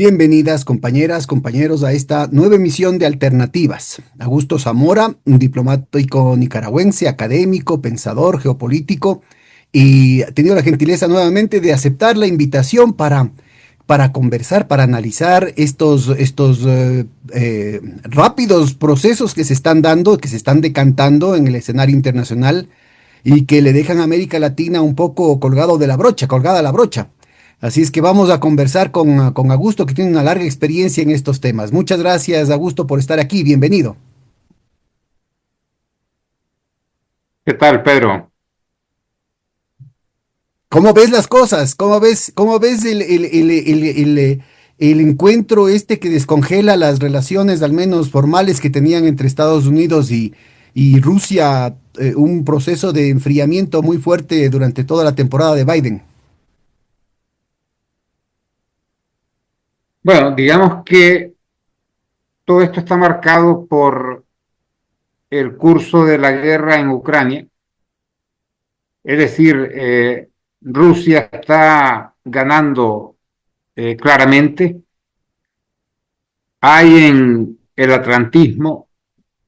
Bienvenidas compañeras, compañeros a esta nueva emisión de Alternativas. Augusto Zamora, un diplomático nicaragüense, académico, pensador, geopolítico, y ha tenido la gentileza nuevamente de aceptar la invitación para conversar, para analizar estos rápidos procesos que se están dando, que se están decantando en el escenario internacional y que le dejan a América Latina un poco colgado de la brocha, colgada la brocha. Así es que vamos a conversar con Augusto, que tiene una larga experiencia en estos temas. Muchas gracias, Augusto, por estar aquí. Bienvenido. ¿Qué tal, Pedro? ¿Cómo ves las cosas? Cómo ves el encuentro este que descongela las relaciones, al menos formales, que tenían entre Estados Unidos y Rusia, un proceso de enfriamiento muy fuerte durante toda la temporada de Biden? Bueno, digamos que todo esto está marcado por el curso de la guerra en Ucrania. Es decir, Rusia está ganando claramente. Hay en el atlantismo,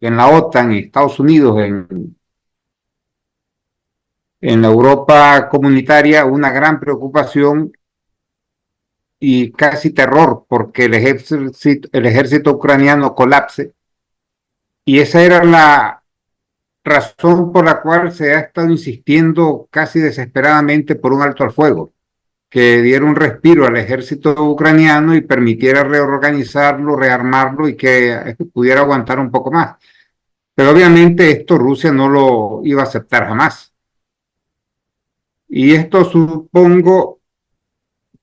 en la OTAN, en Estados Unidos, en la Europa comunitaria, una gran preocupación y casi terror porque el ejército ucraniano colapse. Y esa era la razón por la cual se ha estado insistiendo casi desesperadamente por un alto al fuego, que diera un respiro al ejército ucraniano y permitiera reorganizarlo, rearmarlo y que pudiera aguantar un poco más. Pero obviamente esto Rusia no lo iba a aceptar jamás. Y esto supongo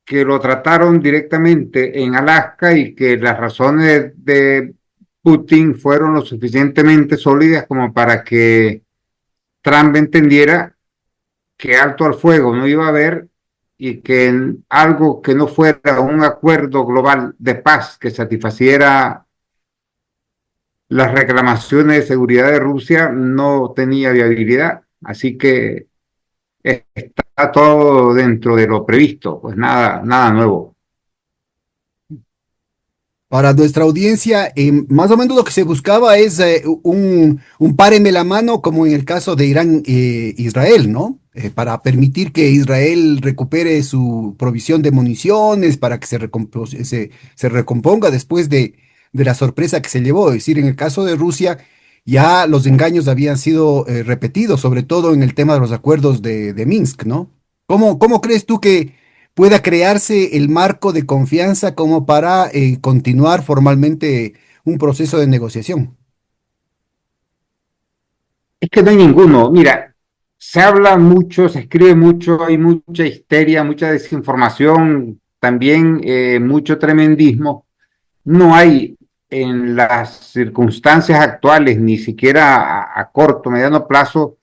que lo trataron directamente en Alaska y que las razones de Putin fueron lo suficientemente sólidas como para que Trump entendiera que alto al fuego no iba a haber y que en algo que no fuera un acuerdo global de paz que satisfaciera las reclamaciones de seguridad de Rusia no tenía viabilidad. Así que está todo dentro de lo previsto, pues nada, nada nuevo. Para nuestra audiencia, más o menos lo que se buscaba es un páreme la mano, como en el caso de Irán-Israel, ¿no? Para permitir que Israel recupere su provisión de municiones, para que se recomponga después de la sorpresa que se llevó. Es decir, en el caso de Rusia, ya los engaños habían sido repetidos, sobre todo en el tema de los acuerdos de Minsk, ¿no? ¿Cómo crees tú que pueda crearse el marco de confianza como para continuar formalmente un proceso de negociación? Es que no hay ninguno. Mira, se habla mucho, se escribe mucho, hay mucha histeria, mucha desinformación, también mucho tremendismo. No hay en las circunstancias actuales, ni siquiera a corto, mediano plazo,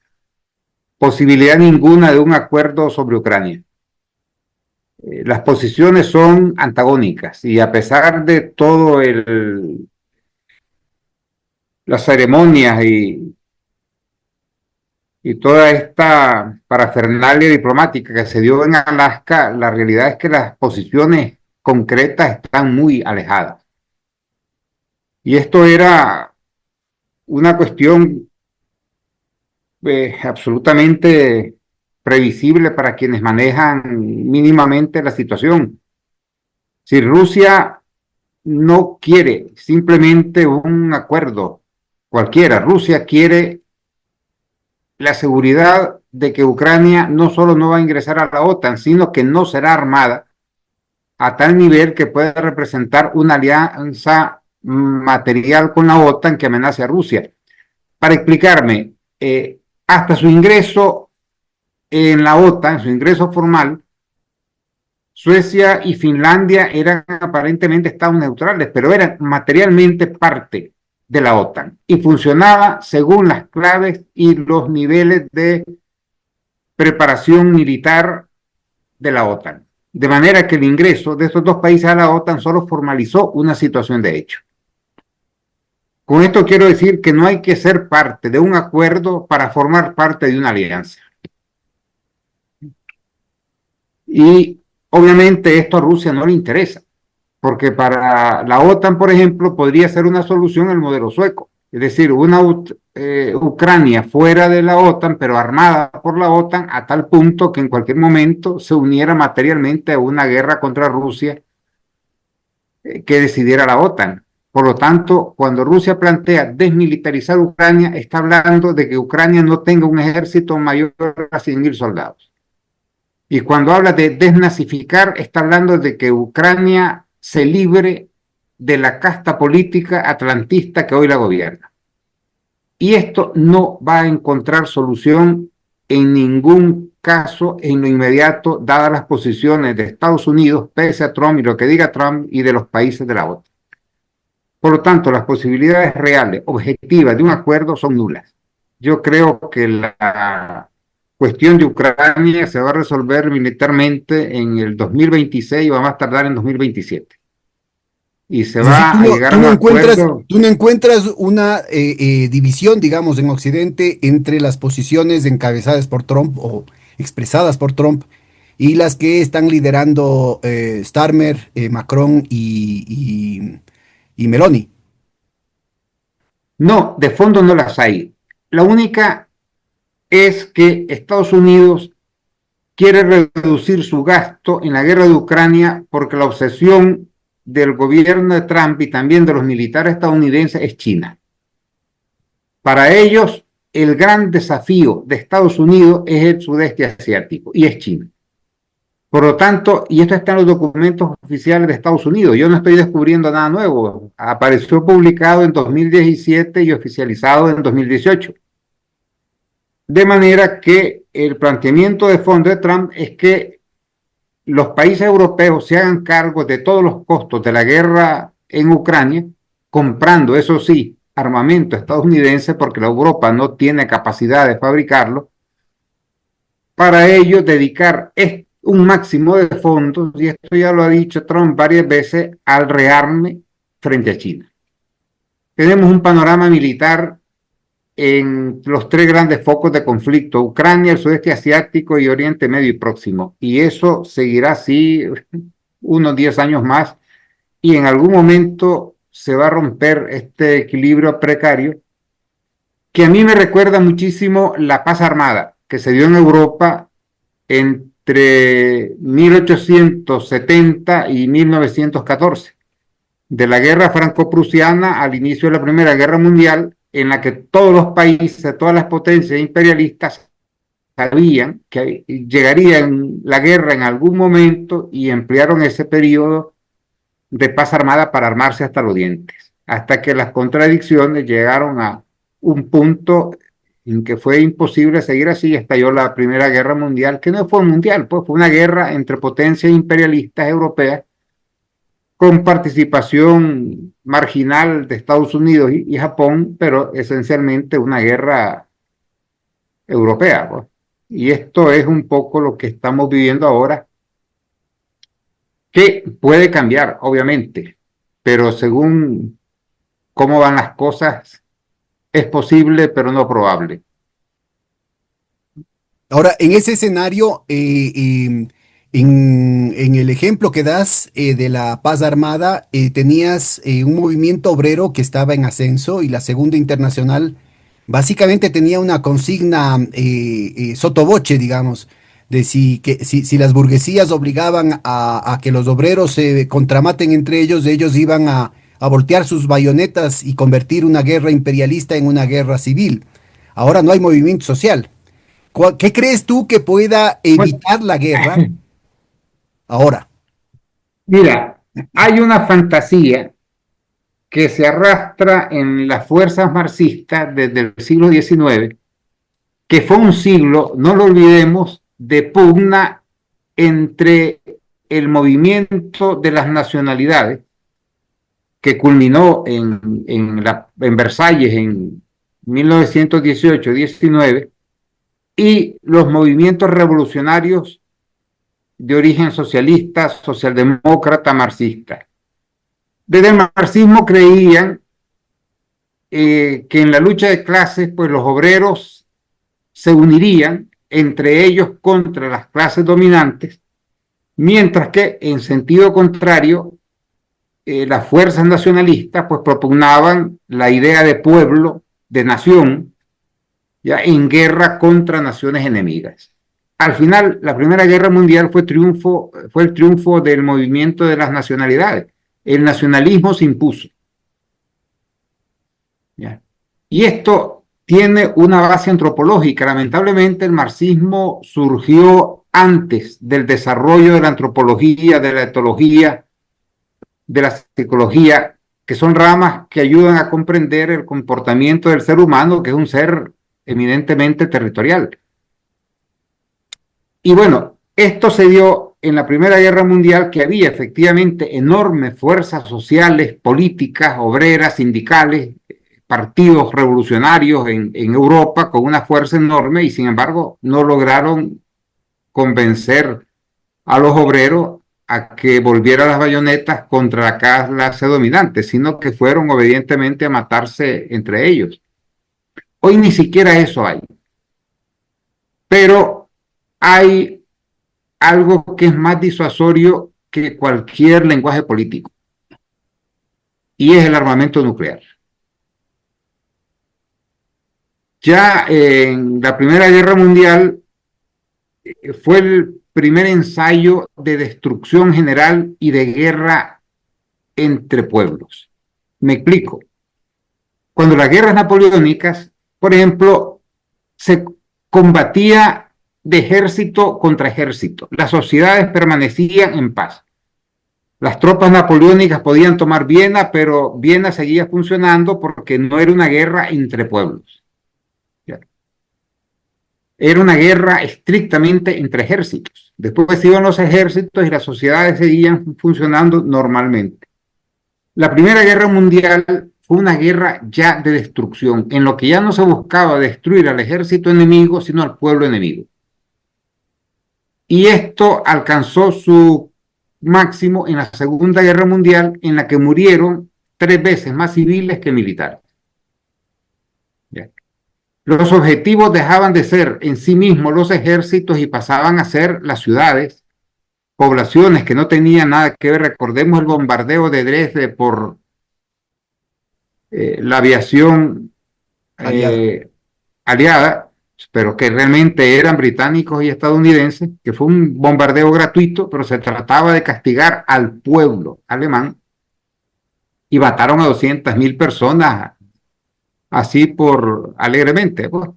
posibilidad ninguna de un acuerdo sobre Ucrania. Las posiciones son antagónicas y a pesar de todo las ceremonias y toda esta parafernalia diplomática que se dio en Alaska, la realidad es que las posiciones concretas están muy alejadas. Y esto era una cuestión absolutamente previsible para quienes manejan mínimamente la situación. Si Rusia no quiere simplemente un acuerdo cualquiera, Rusia quiere la seguridad de que Ucrania no solo no va a ingresar a la OTAN, sino que no será armada a tal nivel que pueda representar una alianza material con la OTAN que amenace a Rusia. Para explicarme, hasta su ingreso en la OTAN, su ingreso formal, Suecia y Finlandia eran aparentemente estados neutrales, pero eran materialmente parte de la OTAN y funcionaba según las claves y los niveles de preparación militar de la OTAN. De manera que el ingreso de estos dos países a la OTAN solo formalizó una situación de hecho. Con esto quiero decir que no hay que ser parte de un acuerdo para formar parte de una alianza. Y obviamente esto a Rusia no le interesa. porque para la OTAN, por ejemplo, podría ser una solución el modelo sueco, es decir, una Ucrania fuera de la OTAN, pero armada por la OTAN a tal punto que en cualquier momento se uniera materialmente a una guerra contra Rusia que decidiera la OTAN. Por lo tanto, cuando Rusia plantea desmilitarizar Ucrania, está hablando de que Ucrania no tenga un ejército mayor a 100.000 soldados. Y cuando habla de desnazificar, está hablando de que Ucrania se libre de la casta política atlantista que hoy la gobierna. Y esto no va a encontrar solución en ningún caso en lo inmediato, dadas las posiciones de Estados Unidos, pese a Trump y lo que diga Trump, y de los países de la OTAN. Por lo tanto, las posibilidades reales, objetivas de un acuerdo son nulas. Yo creo que la cuestión de Ucrania se va a resolver militarmente en el 2026 o a más tardar en 2027. Y se Es decir, va a llegar a un acuerdo. tú no encuentras una división, digamos, en Occidente entre las posiciones encabezadas por Trump o expresadas por Trump y las que están liderando Starmer, Macron y Meloni. No, de fondo no las hay. La única es que Estados Unidos quiere reducir su gasto en la guerra de Ucrania porque la obsesión del gobierno de Trump y también de los militares estadounidenses es China. Para ellos, el gran desafío de Estados Unidos es el sudeste asiático y es China. Por lo tanto, y esto está en los documentos oficiales de Estados Unidos, yo no estoy descubriendo nada nuevo, apareció publicado en 2017 y oficializado en 2018. De manera que el planteamiento de fondo de Trump es que los países europeos se hagan cargo de todos los costos de la guerra en Ucrania, comprando, eso sí, armamento estadounidense, porque la Europa no tiene capacidad de fabricarlo, para ello dedicar un máximo de fondos, y esto ya lo ha dicho Trump varias veces, al rearme frente a China. Tenemos un panorama militar en los tres grandes focos de conflicto: Ucrania, el sudeste asiático y Oriente Medio y Próximo. Y eso seguirá así unos 10 años más, y en algún momento se va a romper este equilibrio precario, que a mí me recuerda muchísimo la paz armada que se dio en Europa entre 1870 y 1914, de la guerra franco-prusiana al inicio de la Primera Guerra Mundial, en la que todos los países, todas las potencias imperialistas sabían que llegaría la guerra en algún momento y emplearon ese periodo de paz armada para armarse hasta los dientes, hasta que las contradicciones llegaron a un punto en que fue imposible seguir así y estalló la Primera Guerra Mundial, que no fue mundial, pues fue una guerra entre potencias imperialistas europeas con participación marginal de Estados Unidos y Japón, pero esencialmente una guerra europea, pues. Y esto es un poco lo que estamos viviendo ahora, que puede cambiar, obviamente, pero según cómo van las cosas, es posible, pero no probable. Ahora, en ese escenario, en el ejemplo que das de la paz armada, tenías un movimiento obrero que estaba en ascenso y la Segunda Internacional básicamente tenía una consigna sotoboche, digamos, de si las burguesías obligaban a que los obreros se contramaten entre ellos iban a voltear sus bayonetas y convertir una guerra imperialista en una guerra civil. Ahora no hay movimiento social. ¿Qué crees tú que pueda Bueno, evitar la guerra ahora? mira, hay una fantasía que se arrastra en las fuerzas marxistas desde el siglo XIX, que fue un siglo, no lo olvidemos, de pugna entre el movimiento de las nacionalidades, que culminó en Versalles en 1918-19, y los movimientos revolucionarios de origen socialista, socialdemócrata, marxista. Desde el marxismo creían que en la lucha de clases, pues los obreros se unirían entre ellos contra las clases dominantes, mientras que en sentido contrario las fuerzas nacionalistas pues propugnaban la idea de pueblo, de nación, ya en guerra contra naciones enemigas. Al final, la Primera Guerra Mundial fue el triunfo del movimiento de las nacionalidades. El nacionalismo se impuso. ¿Ya? Y esto tiene una base antropológica. Lamentablemente, el marxismo surgió antes del desarrollo de la antropología, de la etología, de la psicología, que son ramas que ayudan a comprender el comportamiento del ser humano, que es un ser eminentemente territorial. Y bueno, esto se dio en la Primera Guerra Mundial, que había efectivamente enormes fuerzas sociales, políticas, obreras, sindicales, partidos revolucionarios en Europa con una fuerza enorme y sin embargo no lograron convencer a los obreros a que volvieran las bayonetas contra la clase dominante, sino que fueron obedientemente a matarse entre ellos. Hoy ni siquiera eso hay, pero hay algo que es más disuasorio que cualquier lenguaje político, y es el armamento nuclear. Ya en la Primera Guerra Mundial fue el primer ensayo de destrucción general y de guerra entre pueblos. Me explico. Cuando las guerras napoleónicas, por ejemplo, se combatía de ejército contra ejército. Las sociedades permanecían en paz. Las tropas napoleónicas podían tomar Viena, pero Viena seguía funcionando porque no era una guerra entre pueblos. Era una guerra estrictamente entre ejércitos. Después iban los ejércitos y las sociedades seguían funcionando normalmente. La Primera Guerra Mundial fue una guerra ya de destrucción, en lo que ya no se buscaba destruir al ejército enemigo, sino al pueblo enemigo. Y esto alcanzó su máximo en la Segunda Guerra Mundial, en la que murieron 3 veces más civiles que militares. Los objetivos dejaban de ser en sí mismos los ejércitos y pasaban a ser las ciudades, poblaciones que no tenían nada que ver. Recordemos el bombardeo de Dresde por la aviación aliada. aliada, pero que realmente eran británicos y estadounidenses, que fue un bombardeo gratuito, pero se trataba de castigar al pueblo alemán y mataron a 200.000 personas así por alegremente. Pues.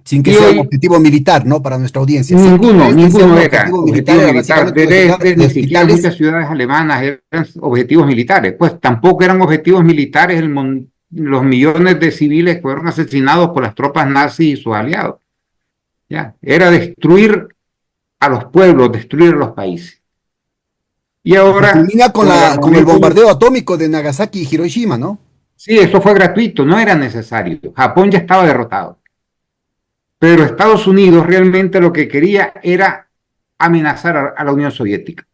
Sin que Y sea un hoy objetivo militar, ¿no? Para nuestra audiencia. Sin que sea ninguno un era objetivo militar, objetivo era militar. básicamente los Desde de ni siquiera hospitales. muchas ciudades alemanas eran objetivos militares. Pues tampoco eran objetivos militares los millones de civiles que fueron asesinados por las tropas nazis y sus aliados. ¿Ya? Era destruir a los pueblos, destruir a los países. Y Se ahora, culmina con con el con el armamento, bombardeo atómico de Nagasaki y Hiroshima, ¿no? sí, eso fue gratuito, no era necesario. Japón ya estaba derrotado. Pero Estados Unidos realmente lo que quería era amenazar a la Unión Soviética.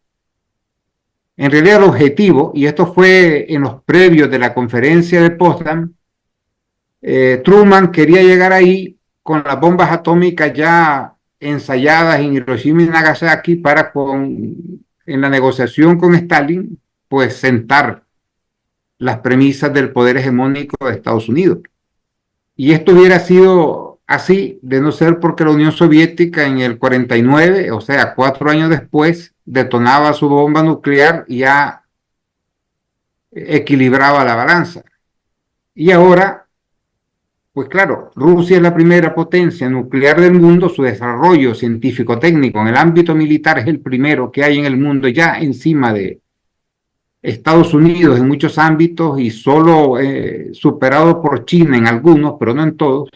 En realidad el objetivo, y esto fue en los previos de la conferencia de Potsdam, Truman quería llegar ahí con las bombas atómicas ya ensayadas en Hiroshima y Nagasaki para en la negociación con Stalin, pues sentar las premisas del poder hegemónico de Estados Unidos. Y esto hubiera sido así de no ser porque la Unión Soviética en el 49, o sea, 4 años después, detonaba su bomba nuclear y ya equilibraba la balanza. Y ahora, pues claro, Rusia es la primera potencia nuclear del mundo, su desarrollo científico-técnico en el ámbito militar es el primero que hay en el mundo, ya encima de Estados Unidos en muchos ámbitos y solo superado por China en algunos, pero no en todos.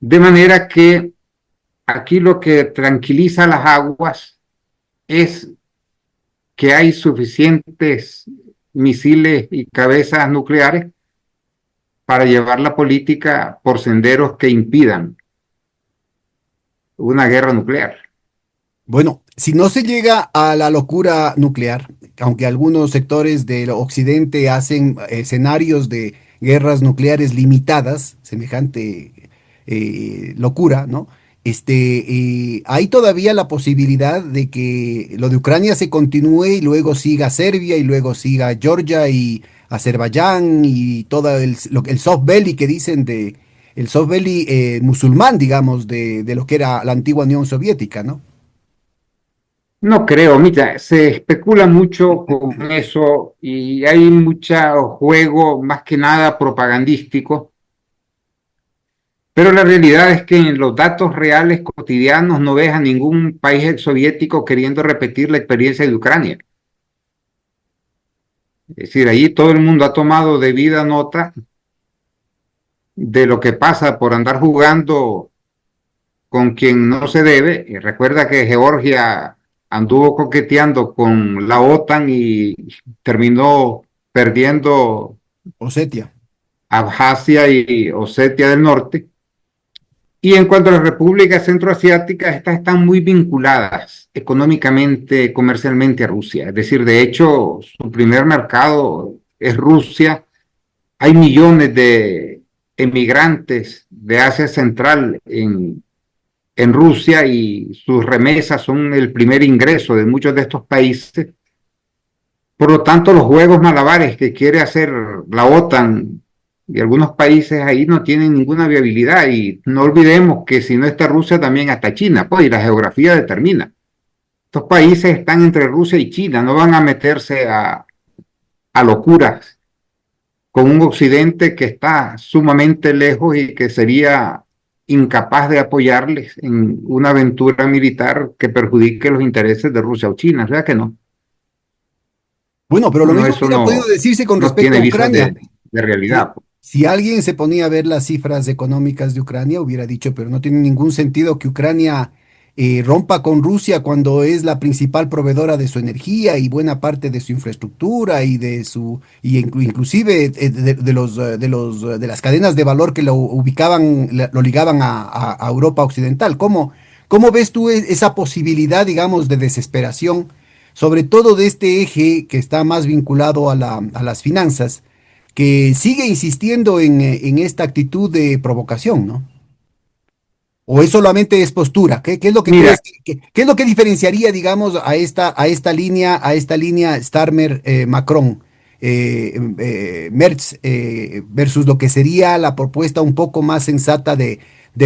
De manera que aquí lo que tranquiliza las aguas es que hay suficientes misiles y cabezas nucleares para llevar la política por senderos que impidan una guerra nuclear. Bueno, si no se llega a la locura nuclear, aunque algunos sectores del occidente hacen escenarios de guerras nucleares limitadas, semejante locura, ¿no? hay todavía la posibilidad de que lo de Ucrania se continúe y luego siga Serbia y luego siga Georgia y Azerbaiyán y todo el soft belly que dicen el soft belly musulmán, digamos, de lo que era la antigua Unión Soviética, ¿no? No creo, mira, se especula mucho con eso y hay mucho juego, más que nada propagandístico, pero la realidad es que en los datos reales cotidianos no ves a ningún país exsoviético queriendo repetir la experiencia de Ucrania. Es decir, ahí todo el mundo ha tomado debida nota de lo que pasa por andar jugando con quien no se debe. Y recuerda que Georgia anduvo coqueteando con la OTAN y terminó perdiendo Osetia. Abjasia y Osetia del Norte. Y en cuanto a las repúblicas centroasiáticas, estas están muy vinculadas económicamente, comercialmente a Rusia. Es decir, de hecho, su primer mercado es Rusia. Hay millones de emigrantes de Asia Central en Rusia y sus remesas son el primer ingreso de muchos de estos países. Por lo tanto, los juegos malabares que quiere hacer la OTAN y algunos países ahí no tienen ninguna viabilidad. Y no olvidemos que si no está Rusia, también hasta China, pues, y la geografía determina. Estos países están entre Rusia y China, no van a meterse a locuras con un occidente que está sumamente lejos y que sería incapaz de apoyarles en una aventura militar que perjudique los intereses de Rusia o China. ¿Verdad que no? Bueno, pero lo No, mismo eso hubiera podido no, decirse con no respecto tiene a visas Ucrania. de realidad. Si alguien se ponía a ver las cifras económicas de Ucrania, hubiera dicho, pero no tiene ningún sentido que Ucrania rompa con Rusia cuando es la principal proveedora de su energía y buena parte de su infraestructura y inclusive de las cadenas de valor que lo ubicaban, lo ligaban a Europa Occidental. ¿Cómo ves tú esa posibilidad, digamos, de desesperación, sobre todo de este eje que está más vinculado a las finanzas? Que sigue insistiendo en esta actitud de provocación, ¿no? ¿O es solamente es postura? ¿Qué es lo que Mira, crees? ¿Qué es lo que diferenciaría, digamos, a esta línea Starmer-Macron, Merz, versus lo que sería la propuesta un poco más sensata de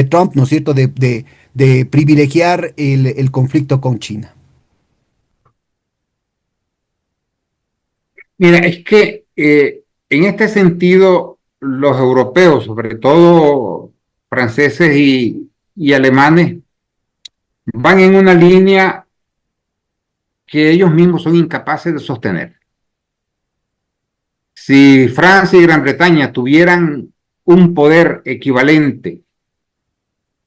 Trump, ¿no es cierto?, de privilegiar el conflicto con China. mira, es que en este sentido los europeos, sobre todo franceses y alemanes, van en una línea que ellos mismos son incapaces de sostener. Si Francia y Gran Bretaña tuvieran un poder equivalente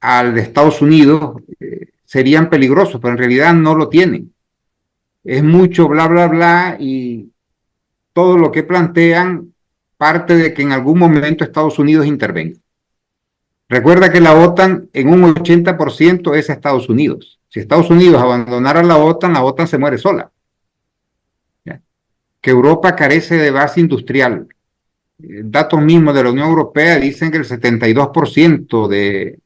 al de Estados Unidos, serían peligrosos, pero en realidad no lo tienen. Es mucho bla, bla, bla y todo lo que plantean parte de que en algún momento Estados Unidos intervenga. Recuerda que la OTAN en un 80% es Estados Unidos. Si Estados Unidos abandonara la OTAN se muere sola. ¿Ya? Que Europa carece de base industrial. Datos mismos de la Unión Europea dicen que el 72% de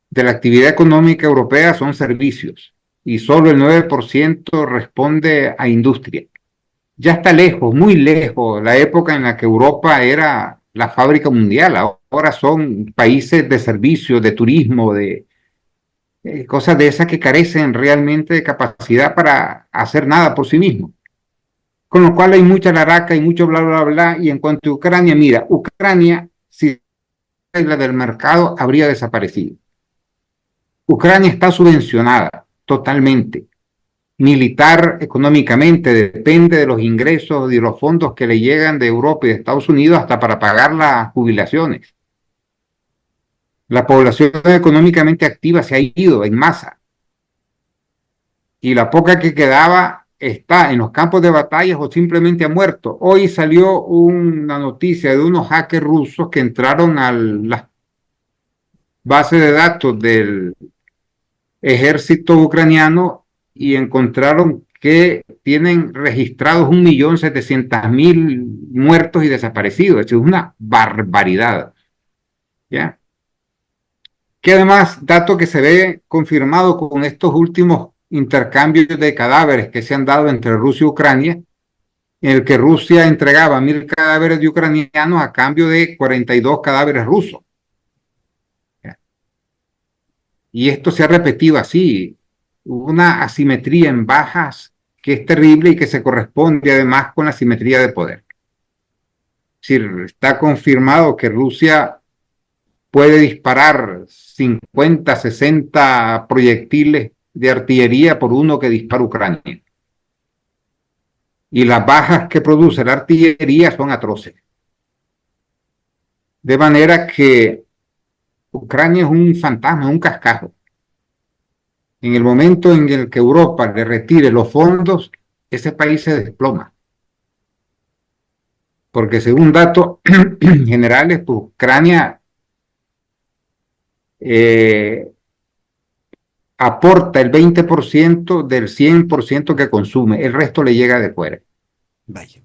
la actividad económica europea son servicios y solo el 9% responde a industria. Ya está lejos, muy lejos, la época en la que Europa era la fábrica mundial. Ahora son países de servicios, de turismo, de cosas de esas que carecen realmente de capacidad para hacer nada por sí mismos. Con lo cual hay mucha laraca y mucho bla, bla, bla. Y en cuanto a Ucrania, mira, Ucrania, si la del mercado, habría desaparecido. Ucrania está subvencionada totalmente, militar, económicamente, depende de los ingresos y de los fondos que le llegan de Europa y de Estados Unidos hasta para pagar las jubilaciones. La población económicamente activa se ha ido en masa y la poca que quedaba está en los campos de batallas o simplemente ha muerto. Hoy salió una noticia de unos hackers rusos que entraron a las bases de datos del ejército ucraniano y encontraron que tienen registrados 1.700.000 muertos y desaparecidos. Eso es una barbaridad. ¿Ya? que además, dato que se ve confirmado con estos últimos intercambios de cadáveres que se han dado entre Rusia y Ucrania, en el que Rusia entregaba 1.000 cadáveres de ucranianos a cambio de 42 cadáveres rusos. Y esto se ha repetido así, una asimetría en bajas que es terrible y que se corresponde además con la asimetría de poder. Es decir, está confirmado que Rusia puede disparar 50, 60 proyectiles de artillería por uno que dispara Ucrania. Y las bajas que produce la artillería son atroces. De manera que Ucrania es un fantasma, un cascajo. En el momento en el que Europa le retire los fondos, ese país se desploma. Porque según datos generales, pues Ucrania aporta el 20% del 100% que consume, el resto le llega de fuera. Vaya.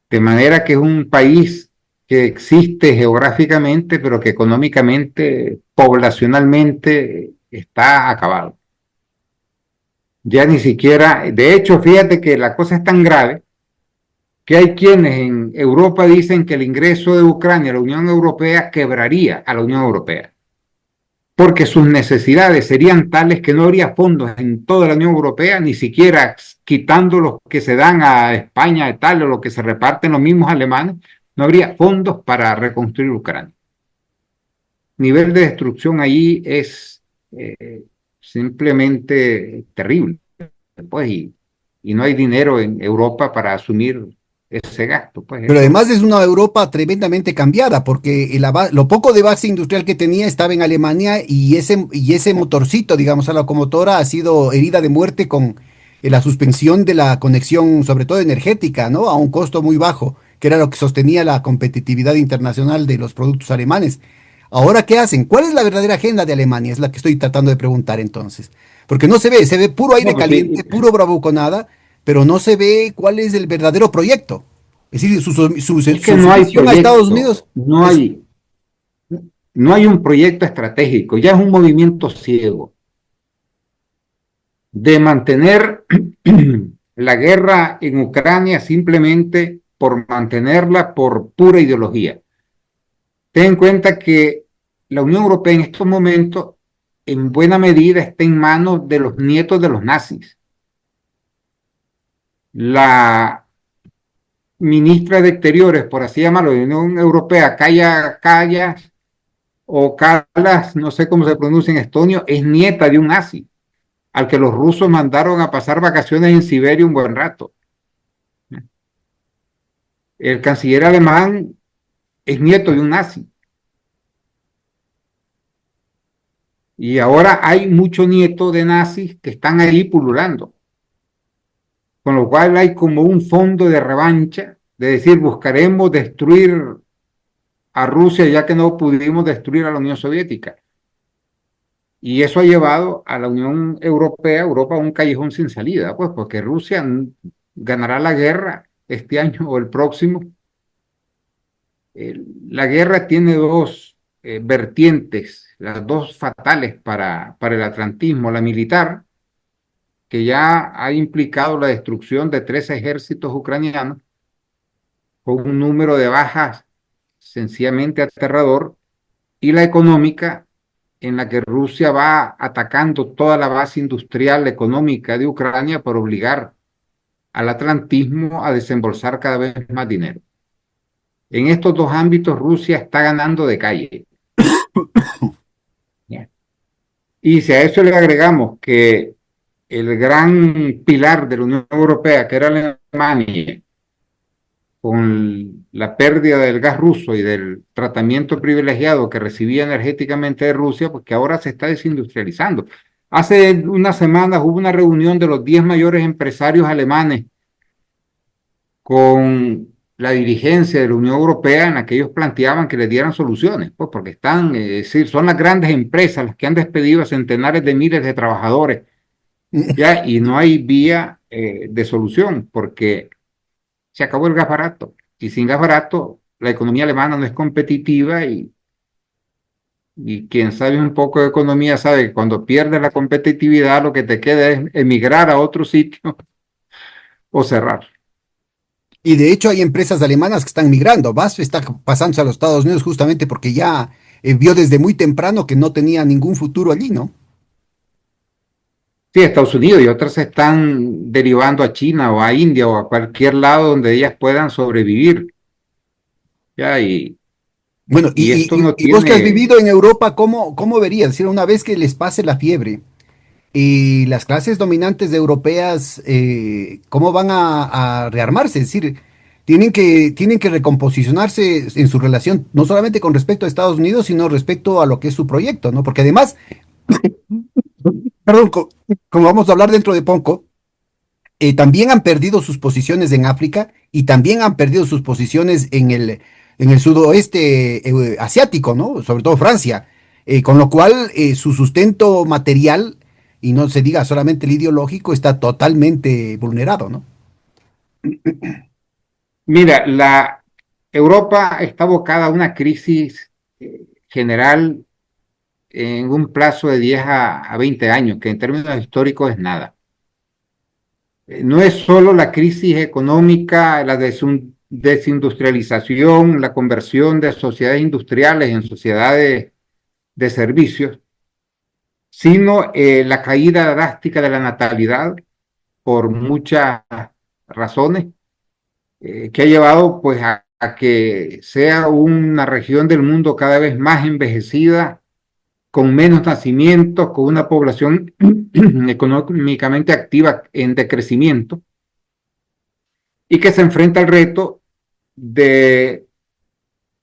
De manera que es un país que existe geográficamente, pero que económicamente, poblacionalmente, está acabado. Ya ni siquiera, de hecho, fíjate que la cosa es tan grave que hay quienes en Europa dicen que el ingreso de Ucrania a la Unión Europea quebraría a la Unión Europea, porque sus necesidades serían tales que no habría fondos en toda la Unión Europea, ni siquiera quitando los que se dan a España, a Italia, o los que se reparten los mismos alemanes, no habría fondos para reconstruir Ucrania. El nivel de destrucción allí es simplemente terrible, pues, y no hay dinero en Europa para asumir ese gasto, pues Pero eso. además es una Europa tremendamente cambiada, porque lo poco de base industrial que tenía estaba en Alemania y ese motorcito, digamos, a la locomotora ha sido herida de muerte con la suspensión de la conexión, sobre todo energética, ¿no? A un costo muy bajo, que era lo que sostenía la competitividad internacional de los productos alemanes. Ahora, ¿qué hacen? ¿Cuál es la verdadera agenda de Alemania? Es la que estoy tratando de preguntar entonces. Porque no se ve puro No, aire pues sí, caliente, puro bravuconada, pero no se ve cuál es el verdadero proyecto. Es decir, es que su no hay sumisión a Estados proyecto, Unidos es, no hay un proyecto estratégico, ya es un movimiento ciego de mantener la guerra en Ucrania simplemente por mantenerla por pura ideología. Ten en cuenta que la Unión Europea en estos momentos en buena medida está en manos de los nietos de los nazis. La ministra de Exteriores, por así llamarlo, de la Unión Europea, Kaya o Kalas, no sé cómo se pronuncia en estonio, es nieta de un nazi, al que los rusos mandaron a pasar vacaciones en Siberia un buen rato. El canciller alemán es nieto de un nazi. Y ahora hay muchos nietos de nazis que están ahí pululando. Con lo cual hay como un fondo de revancha, de decir, buscaremos destruir a Rusia ya que no pudimos destruir a la Unión Soviética. Y eso ha llevado a la Unión Europea, Europa, a un callejón sin salida, pues porque Rusia ganará la guerra este año o el próximo. La guerra tiene dos vertientes, las dos fatales para el atlantismo, la militar, que ya ha implicado la destrucción de 13 ejércitos ucranianos, con un número de bajas sencillamente aterrador, y la económica, en la que Rusia va atacando toda la base industrial económica de Ucrania por obligar al atlantismo a desembolsar cada vez más dinero. En estos dos ámbitos Rusia está ganando de calle. Y si a eso le agregamos que el gran pilar de la Unión Europea, que era Alemania, con la pérdida del gas ruso y del tratamiento privilegiado que recibía energéticamente de Rusia, pues que ahora se está desindustrializando. Hace unas semanas hubo una reunión de los 10 mayores empresarios alemanes con la dirigencia de la Unión Europea, en la que ellos planteaban que les dieran soluciones, pues porque están, es decir, son las grandes empresas las que han despedido a centenares de miles de trabajadores, ya, y no hay vía de solución, porque se acabó el gas barato. Y sin gas barato, la economía alemana no es competitiva Y quien sabe un poco de economía sabe que cuando pierdes la competitividad lo que te queda es emigrar a otro sitio o cerrar. Y de hecho hay empresas alemanas que están migrando. BASF está pasándose a los Estados Unidos justamente porque ya vio desde muy temprano que no tenía ningún futuro allí, ¿no? Sí, Estados Unidos y otras se están derivando a China o a India o a cualquier lado donde ellas puedan sobrevivir. ¿Ya? Bueno, Y esto no y vos que has tiene. vivido en Europa, ¿cómo verías? Es decir, una vez que les pase la fiebre y las clases dominantes europeas, ¿cómo van a rearmarse? Es decir, tienen que recomposicionarse en su relación, no solamente con respecto a Estados Unidos, sino respecto a lo que es su proyecto, ¿no? Porque además, perdón, como vamos a hablar dentro de poco, también han perdido sus posiciones en África y también han perdido sus posiciones en el sudoeste asiático, ¿no? Sobre todo Francia. Con lo cual, su sustento material, y no se diga solamente el ideológico, está totalmente vulnerado, ¿no? Mira, la Europa está abocada a una crisis general en un plazo de 10 a 20 años, que en términos históricos es nada. No es solo la crisis económica, la desindustrialización, la conversión de sociedades industriales en sociedades de servicios, sino la caída drástica de la natalidad por muchas razones, que ha llevado pues a que sea una región del mundo cada vez más envejecida, con menos nacimientos, con una población económicamente activa en decrecimiento y que se enfrenta al reto de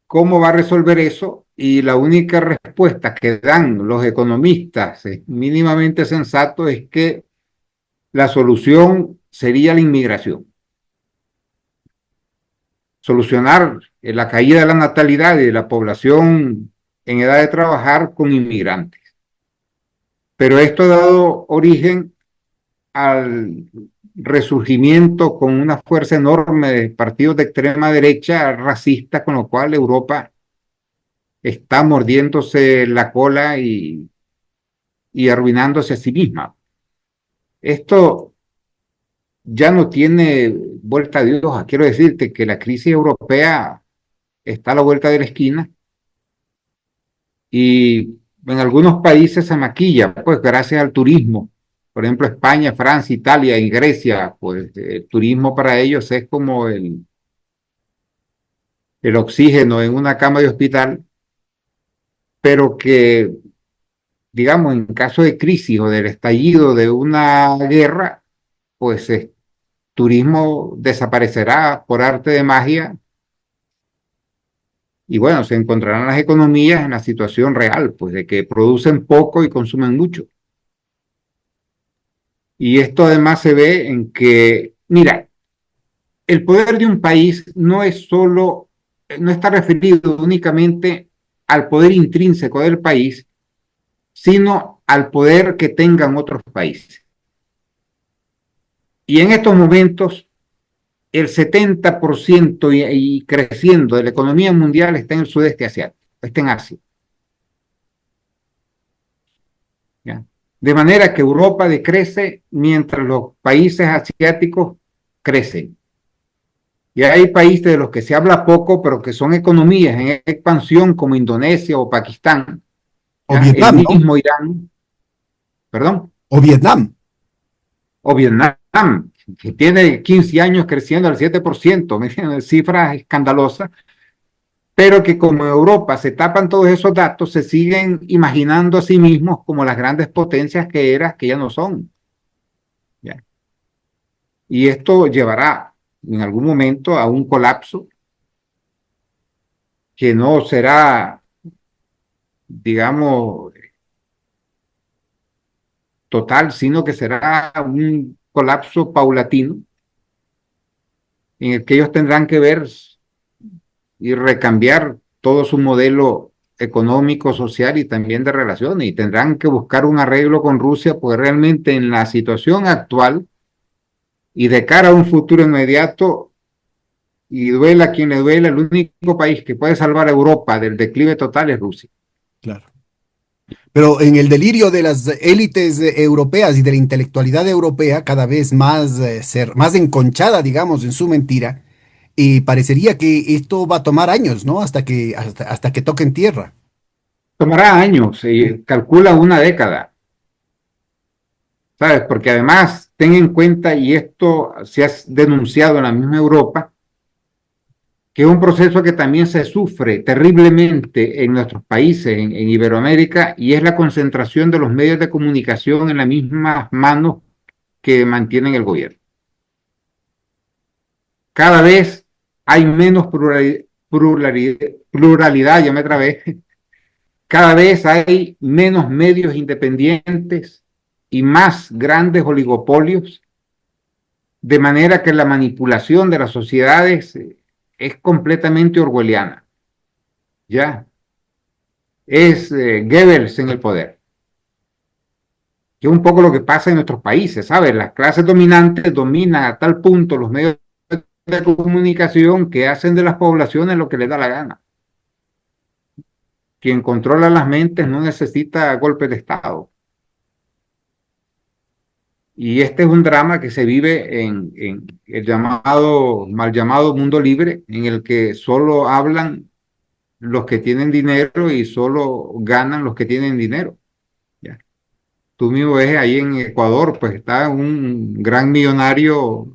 cómo va a resolver eso y la única respuesta que dan los economistas mínimamente sensatos es que la solución sería la inmigración. Solucionar la caída de la natalidad y de la población en edad de trabajar con inmigrantes. Pero esto ha dado origen al resurgimiento con una fuerza enorme de partidos de extrema derecha racistas, con lo cual Europa está mordiéndose la cola y arruinándose a sí misma. Esto ya no tiene vuelta de hoja. Quiero decirte que la crisis europea está a la vuelta de la esquina y en algunos países se maquilla, pues gracias al turismo. Por ejemplo, España, Francia, Italia y Grecia, pues el turismo para ellos es como el oxígeno en una cama de hospital, pero que, digamos, en caso de crisis o del estallido de una guerra, pues el turismo desaparecerá por arte de magia y bueno, se encontrarán las economías en la situación real, pues de que producen poco y consumen mucho. Y esto además se ve en que, mira, el poder de un país no es solo, no está referido únicamente al poder intrínseco del país, sino al poder que tengan otros países. Y en estos momentos, el 70% y creciendo de la economía mundial está en el sudeste asiático, está en Asia. ¿Ya? De manera que Europa decrece mientras los países asiáticos crecen. Y hay países de los que se habla poco, pero que son economías en expansión, como Indonesia o Pakistán, O ¿ya? El Vietnam, ¿no? mismo Irán, perdón, O Vietnam. o Vietnam, que tiene 15 años creciendo al 7%, cifras escandalosas, pero que como Europa se tapan todos esos datos, se siguen imaginando a sí mismos como las grandes potencias que ya no son. ¿Ya? Y esto llevará en algún momento a un colapso que no será, digamos, total, sino que será un colapso paulatino en el que ellos tendrán que ver y recambiar todo su modelo económico, social y también de relaciones, y tendrán que buscar un arreglo con Rusia, porque realmente en la situación actual y de cara a un futuro inmediato, y duela a quien le duela, el único país que puede salvar a Europa del declive total es Rusia. Claro. Pero en el delirio de las élites europeas y de la intelectualidad europea, cada vez más, más enconchada, digamos, en su mentira, y parecería que esto va a tomar años, ¿no? Hasta que toquen tierra. Tomará años, se calcula una década, ¿sabes? Porque además, ten en cuenta, y esto se ha denunciado en la misma Europa, que es un proceso que también se sufre terriblemente en nuestros países, en Iberoamérica, y es la concentración de los medios de comunicación en las mismas manos que mantienen el gobierno. Cada vez hay menos pluralidad, ya me trabé, cada vez hay menos medios independientes y más grandes oligopolios, de manera que la manipulación de las sociedades es completamente orwelliana. Ya, es Goebbels en el poder, que es un poco lo que pasa en nuestros países, ¿sabes? Las clases dominantes dominan a tal punto los medios de comunicación que hacen de las poblaciones lo que les da la gana. Quien controla las mentes no necesita golpes de Estado. Y este es un drama que se vive en el llamado, mal llamado mundo libre, en el que solo hablan los que tienen dinero y solo ganan los que tienen dinero. ¿Ya? Tú mismo ves ahí en Ecuador, pues está un gran millonario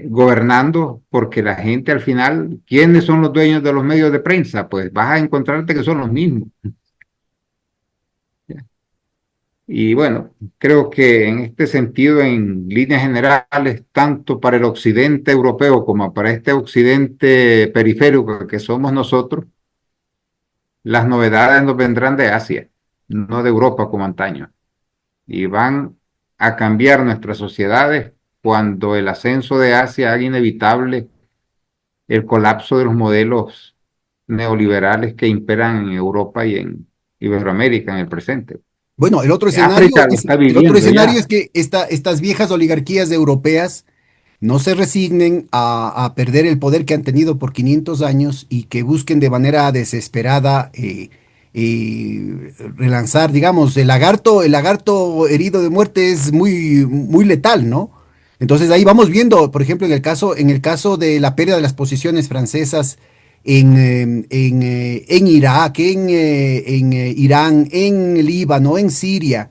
gobernando, porque la gente al final, ¿quiénes son los dueños de los medios de prensa? Pues vas a encontrarte que son los mismos. ¿Ya? Y bueno, creo que en este sentido, en líneas generales, tanto para el occidente europeo como para este occidente periférico que somos nosotros, las novedades nos vendrán de Asia, no de Europa como antaño, y van a cambiar nuestras sociedades cuando el ascenso de Asia haga inevitable el colapso de los modelos neoliberales que imperan en Europa y en Iberoamérica en el presente. Bueno, África lo está el otro viviendo escenario ya. es que estas viejas oligarquías europeas no se resignen a perder el poder que han tenido por 500 años y que busquen de manera desesperada relanzar, digamos, el lagarto herido de muerte es muy letal, ¿no? Entonces ahí vamos viendo, por ejemplo, en el caso de la pérdida de las posiciones francesas en Irak, Irán, en Líbano, en Siria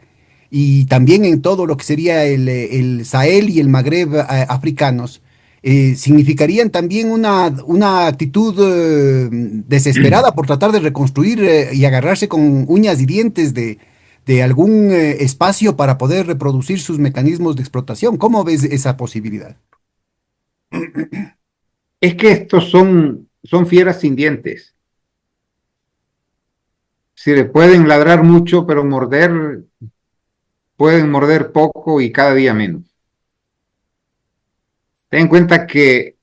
y también en todo lo que sería el Sahel y el Magreb africanos, significarían también una actitud desesperada por tratar de reconstruir y agarrarse con uñas y dientes de algún espacio para poder reproducir sus mecanismos de explotación. ¿Cómo ves esa posibilidad? Es que estos son fieras sin dientes. Si le pueden ladrar mucho, pero morder, pueden morder poco y cada día menos. Ten en cuenta que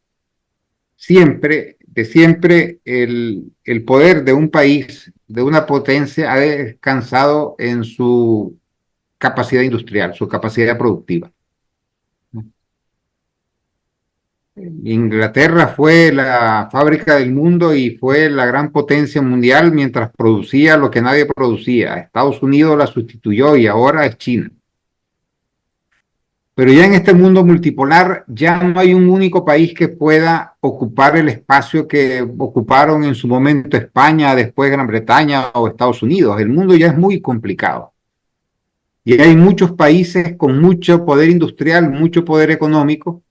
siempre, de siempre, el poder de un país, de una potencia, ha descansado en su capacidad industrial, su capacidad productiva. Inglaterra fue la fábrica del mundo y fue la gran potencia mundial mientras producía lo que nadie producía. Estados Unidos la sustituyó y ahora es China. Pero ya en este mundo multipolar ya no hay un único país que pueda ocupar el espacio que ocuparon en su momento España, después Gran Bretaña o Estados Unidos. El mundo ya es muy complicado. Y hay muchos países con mucho poder industrial, mucho poder económico,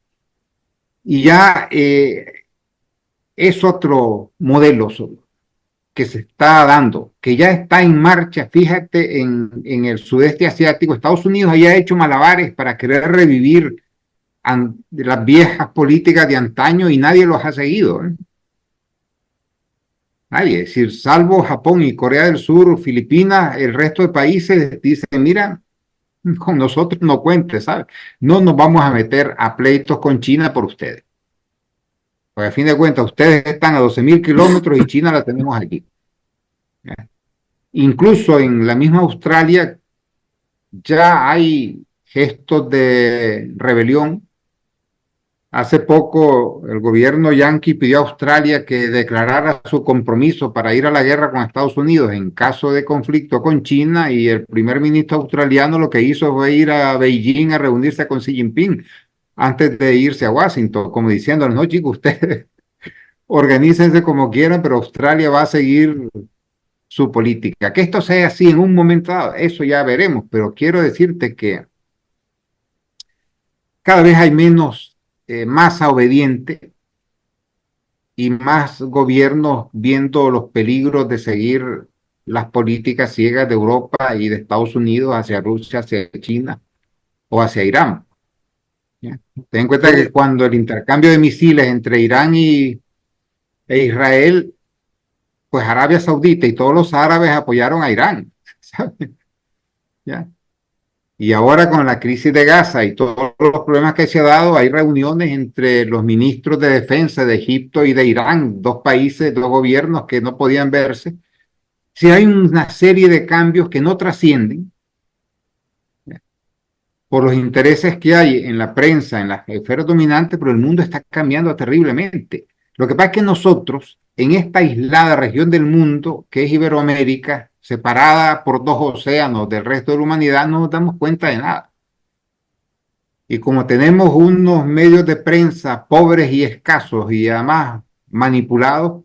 y ya es otro modelo que se está dando, que ya está en marcha. Fíjate, en el sudeste asiático, Estados Unidos haya hecho malabares para querer revivir las viejas políticas de antaño y nadie los ha seguido. Nadie, es decir, salvo Japón y Corea del Sur, Filipinas, el resto de países dicen, mira, con nosotros no cuente, ¿sabes? No nos vamos a meter a pleitos con China por ustedes. Porque a fin de cuentas, ustedes están a 12.000 kilómetros y China la tenemos aquí. ¿Ya? Incluso en la misma Australia ya hay gestos de rebelión Hace poco el gobierno yanqui pidió a Australia que declarara su compromiso para ir a la guerra con Estados Unidos en caso de conflicto con China, y el primer ministro australiano lo que hizo fue ir a Beijing a reunirse con Xi Jinping antes de irse a Washington, como diciendo, no chicos, ustedes organícense como quieran, pero Australia va a seguir su política. Que esto sea así en un momento dado, eso ya veremos, pero quiero decirte que cada vez hay menos masa obediente y más gobiernos viendo los peligros de seguir las políticas ciegas de Europa y de Estados Unidos hacia Rusia, hacia China o hacia Irán. ¿Ya? Ten en cuenta que cuando el intercambio de misiles entre Irán e Israel, pues Arabia Saudita y todos los árabes apoyaron a Irán, ¿sabes? ¿Ya? Y ahora con la crisis de Gaza y todos los problemas que se ha dado, hay reuniones entre los ministros de defensa de Egipto y de Irán, dos países, dos gobiernos que no podían verse. Si hay una serie de cambios que no trascienden, ¿ya?, por los intereses que hay en la prensa, en las esferas dominantes, pero el mundo está cambiando terriblemente. Lo que pasa es que nosotros, en esta aislada región del mundo, que es Iberoamérica, separada por dos océanos del resto de la humanidad, no nos damos cuenta de nada. Y como tenemos unos medios de prensa pobres y escasos y además manipulados,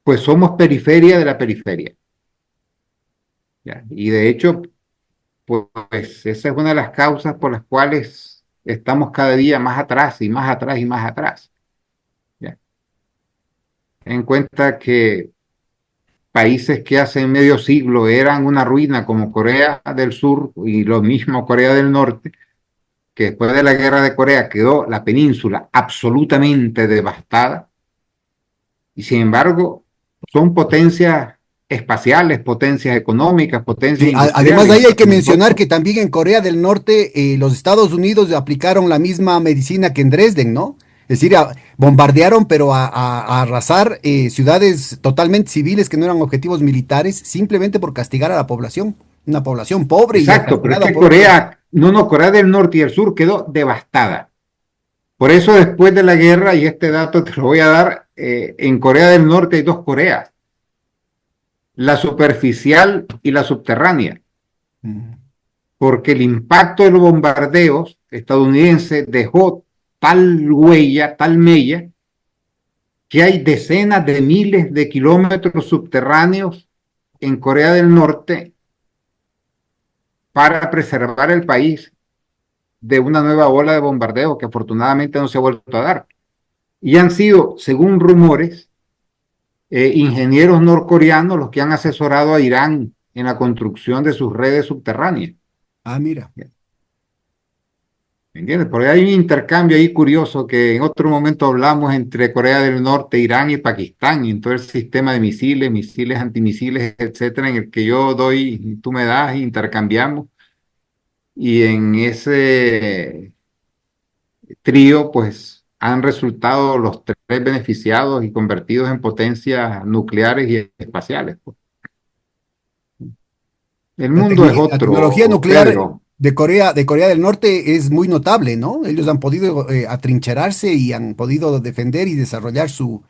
pues somos periferia de la periferia. ¿Ya? Y de hecho, pues esa es una de las causas por las cuales estamos cada día más atrás y más atrás y más atrás. ¿Ya? Ten en cuenta que países que hace medio siglo eran una ruina, como Corea del Sur y lo mismo Corea del Norte, que después de la guerra de Corea quedó la península absolutamente devastada, y sin embargo son potencias espaciales, potencias económicas, potencias Sí, además de industriales. ahí hay que mencionar Nosotros, que también en Corea del Norte los Estados Unidos aplicaron la misma medicina que en Dresden, ¿no? Es decir, bombardearon, pero a arrasar ciudades totalmente civiles que no eran objetivos militares, simplemente por castigar a la población, una población pobre y exacto, pero es castigada que por otros. Corea, no, no, Corea del Norte y el Sur quedó devastada. Por eso después de la guerra, y este dato te lo voy a dar, en Corea del Norte hay dos Coreas, la superficial y la subterránea, Mm. porque el impacto de los bombardeos estadounidenses dejó tal huella, tal mella, que hay decenas de miles de kilómetros subterráneos en Corea del Norte para preservar el país de una nueva ola de bombardeo que afortunadamente no se ha vuelto a dar. Y han sido, según rumores, ingenieros norcoreanos los que han asesorado a Irán en la construcción de sus redes subterráneas. Ah, mira. ¿Me entiendes? Porque hay un intercambio ahí curioso que en otro momento hablamos entre Corea del Norte, Irán y Pakistán, y en todo el sistema de misiles, misiles, antimisiles, etcétera, en el que yo doy, tú me das, intercambiamos. Y en ese trío, pues han resultado los tres beneficiados y convertidos en potencias nucleares y espaciales, pues. El mundo es La tecnología otro, nuclear Pedro. De Corea del Norte es muy notable, ¿no? Ellos han podido atrincherarse y han podido defender y desarrollar su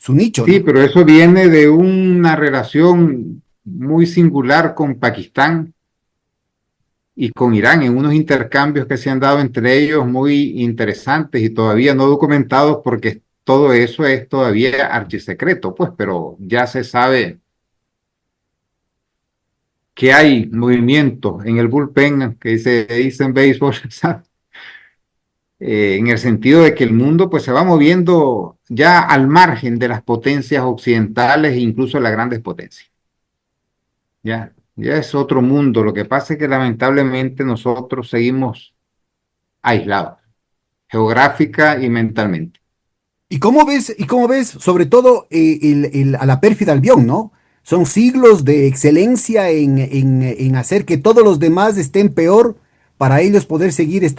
nicho, Sí, ¿no? pero eso viene de una relación muy singular con Pakistán y con Irán, en unos intercambios que se han dado entre ellos muy interesantes y todavía no documentados, porque todo eso es todavía archisecreto, pues, pero ya se sabe que hay movimientos en el bullpen, que dice en béisbol, ¿sabes? En el sentido de que el mundo pues se va moviendo ya al margen de las potencias occidentales e incluso las grandes potencias. Ya es otro mundo. Lo que pasa es que lamentablemente nosotros seguimos aislados, geográfica y mentalmente. Y cómo ves, sobre todo a la pérfida Albión, ¿no? Son siglos de excelencia en hacer que todos los demás estén peor para ellos poder seguir,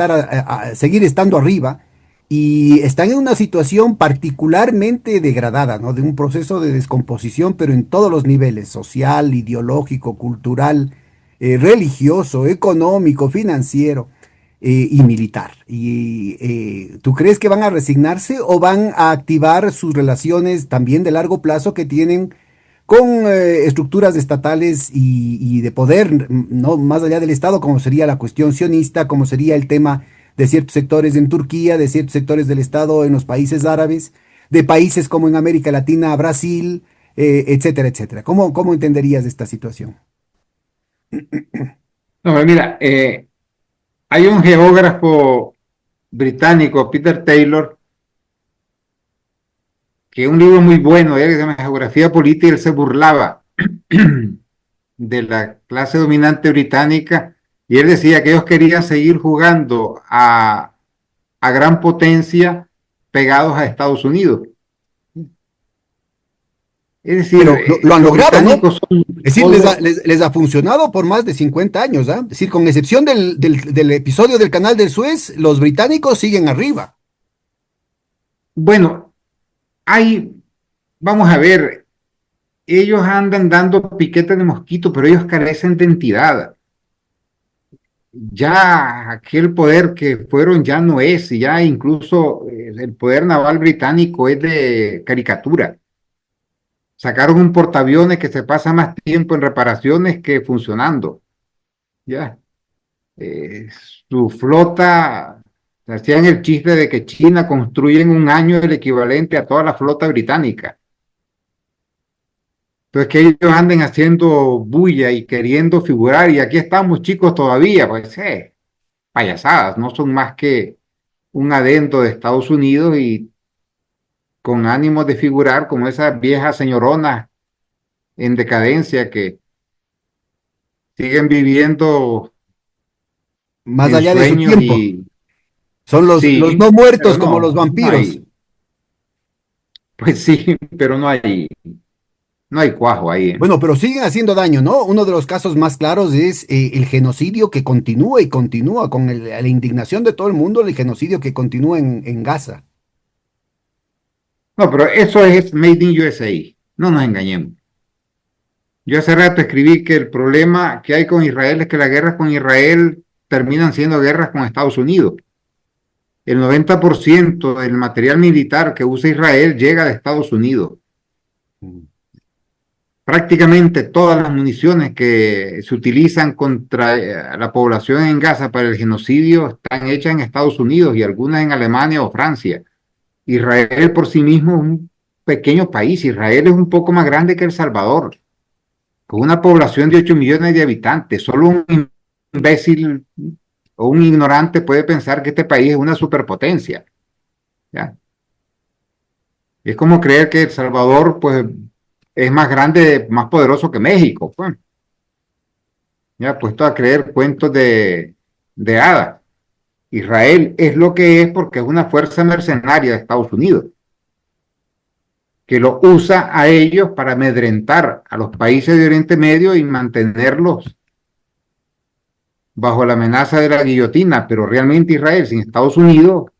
seguir estando arriba. Y están en una situación particularmente degradada, ¿no? De un proceso de descomposición, pero en todos los niveles, social, ideológico, cultural, religioso, económico, financiero. y militar. ¿Tú crees que van a resignarse o van a activar sus relaciones también de largo plazo que tienen con estructuras estatales y de poder, no más allá del Estado, como sería la cuestión sionista, como sería el tema de ciertos sectores en Turquía, de ciertos sectores del Estado en los países árabes, de países como en América Latina, Brasil, etcétera, etcétera? ¿Cómo entenderías esta situación? No, mira, hay un geógrafo británico, Peter Taylor, que es un libro muy bueno, que se llama Geografía Política, y él se burlaba de la clase dominante británica, y él decía que ellos querían seguir jugando a gran potencia pegados a Estados Unidos. Es decir, Pero lo han los logrado, ¿no? británicos son Es decir, solo, les ha funcionado por más de 50 años, ¿ah? Es decir, con excepción del episodio del Canal del Suez, los británicos siguen arriba. bueno, hay, vamos a ver, ellos andan dando piquetes de mosquito, pero ellos carecen de entidad. Ya aquel poder que fueron ya no es, y ya incluso el poder naval británico es de caricatura. Sacaron un portaaviones que se pasa más tiempo en reparaciones que funcionando. Ya. Eh, Su flota, hacían el chiste de que China construye en un año el equivalente a toda la flota británica. Entonces que ellos anden haciendo bulla y queriendo figurar, y aquí estamos chicos todavía, pues payasadas, no son más que un adendo de Estados Unidos y con ánimo de figurar como esas viejas señoronas en decadencia que siguen viviendo Más en allá de su sueños tiempo. y Son los sí, no pero muertos como los no vampiros. hay, pues sí, pero no hay cuajo ahí, ¿eh? Bueno, pero siguen haciendo daño, ¿no? Uno de los casos más claros es el genocidio que continúa y continúa con la indignación de todo el mundo, el genocidio que continúa en Gaza. No, pero eso es Made in USA, no nos engañemos. Yo hace rato escribí que el problema que hay con Israel es que las guerras con Israel terminan siendo guerras con Estados Unidos. El 90% del material militar que usa Israel llega de Estados Unidos. Mm. Prácticamente todas las municiones que se utilizan contra la población en Gaza para el genocidio están hechas en Estados Unidos y algunas en Alemania o Francia. Israel por sí mismo es un pequeño país. Israel es un poco más grande que El Salvador, con una población de 8 millones de habitantes. Solo un imbécil o un ignorante puede pensar que este país es una superpotencia. ¿Ya? Es como creer que El Salvador pues, es más grande, más poderoso que México. Pues. Ya puesto a creer cuentos de hadas. Israel es lo que es porque es una fuerza mercenaria de Estados Unidos, que lo usa a ellos para amedrentar a los países de Oriente Medio y mantenerlos bajo la amenaza de la guillotina. Pero realmente Israel sin Estados Unidos,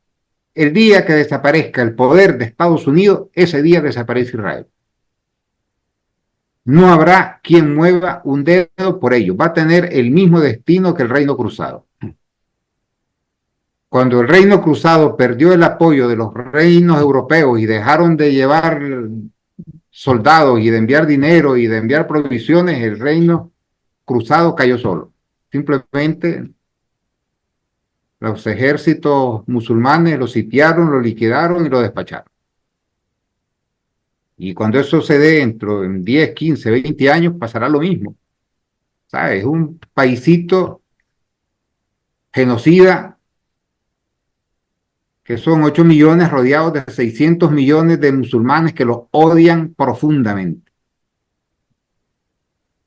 el día que desaparezca el poder de Estados Unidos, ese día desaparece Israel. No habrá quien mueva un dedo por ello. Va a tener el mismo destino que el Reino Cruzado. Cuando el Reino Cruzado perdió el apoyo de los reinos europeos y dejaron de llevar soldados y de enviar dinero y de enviar provisiones, el Reino Cruzado cayó solo. Simplemente los ejércitos musulmanes lo sitiaron, lo liquidaron y lo despacharon. Y cuando eso se dé dentro de 10, 15, 20 años, pasará lo mismo. ¿Sabes? Es un paisito genocida que son 8 millones rodeados de 600 millones de musulmanes que los odian profundamente.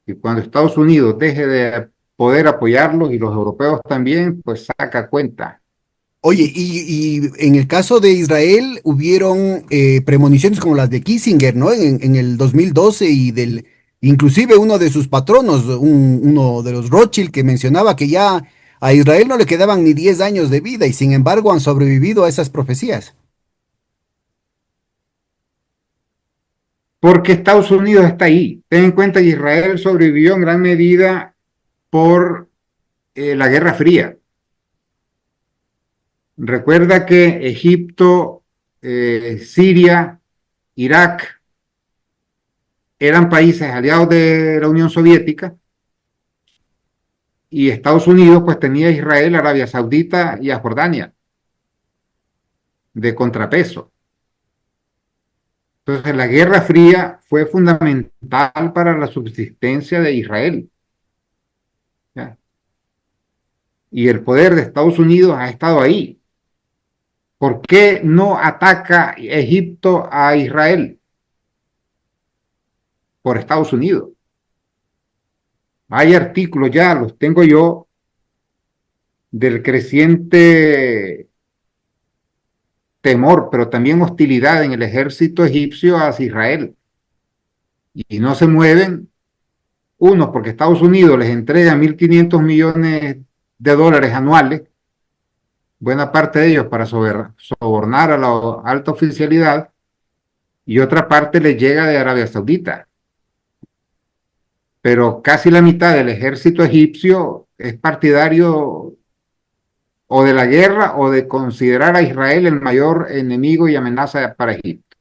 Y cuando Estados Unidos deje de poder apoyarlos y los europeos también, pues saca cuenta. Oye, y en el caso de Israel hubieron premoniciones como las de Kissinger, ¿no? En el 2012 inclusive uno de sus patronos, uno de los Rothschild, que mencionaba que ya a Israel no le quedaban ni 10 años de vida y sin embargo han sobrevivido a esas profecías. Porque Estados Unidos está ahí. Ten en cuenta que Israel sobrevivió en gran medida por la Guerra Fría. Recuerda que Egipto, Siria, Irak eran países aliados de la Unión Soviética y Estados Unidos pues tenía a Israel, Arabia Saudita y a Jordania de contrapeso. Entonces la Guerra Fría fue fundamental para la subsistencia de Israel. ¿Ya? Y el poder de Estados Unidos ha estado ahí. ¿Por qué no ataca Egipto a Israel? Por Estados Unidos. Hay artículos ya, los tengo yo, del creciente temor, pero también hostilidad en el ejército egipcio hacia Israel. Y no se mueven, uno, porque Estados Unidos les entrega 1.500 millones de dólares anuales, buena parte de ellos para sobornar a la alta oficialidad, y otra parte les llega de Arabia Saudita. Pero casi la mitad del ejército egipcio es partidario o de la guerra o de considerar a Israel el mayor enemigo y amenaza para Egipto.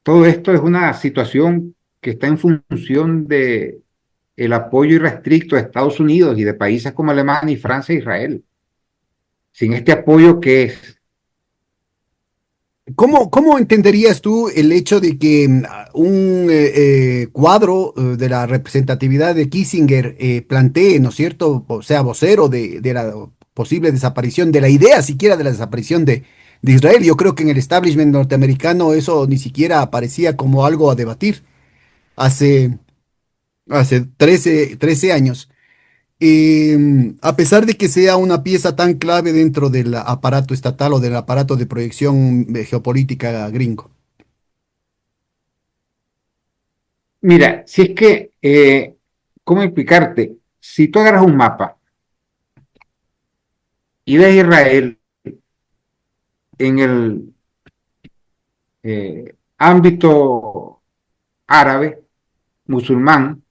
Todo esto es una situación que está en función de el apoyo irrestricto de Estados Unidos y de países como Alemania y Francia e Israel. Sin este apoyo, ¿qué es? ¿Cómo entenderías tú el hecho de que un cuadro de la representatividad de Kissinger plantee, ¿no es cierto?, o sea, vocero de la posible desaparición, de la idea siquiera de la desaparición de Israel? Yo creo que en el establishment norteamericano eso ni siquiera aparecía como algo a debatir hace, hace 13 años. A pesar de que sea una pieza tan clave dentro del aparato estatal o del aparato de proyección geopolítica gringo. Mira, si es que, ¿cómo explicarte? Si tú agarras un mapa y ves Israel en el ámbito árabe, musulmán,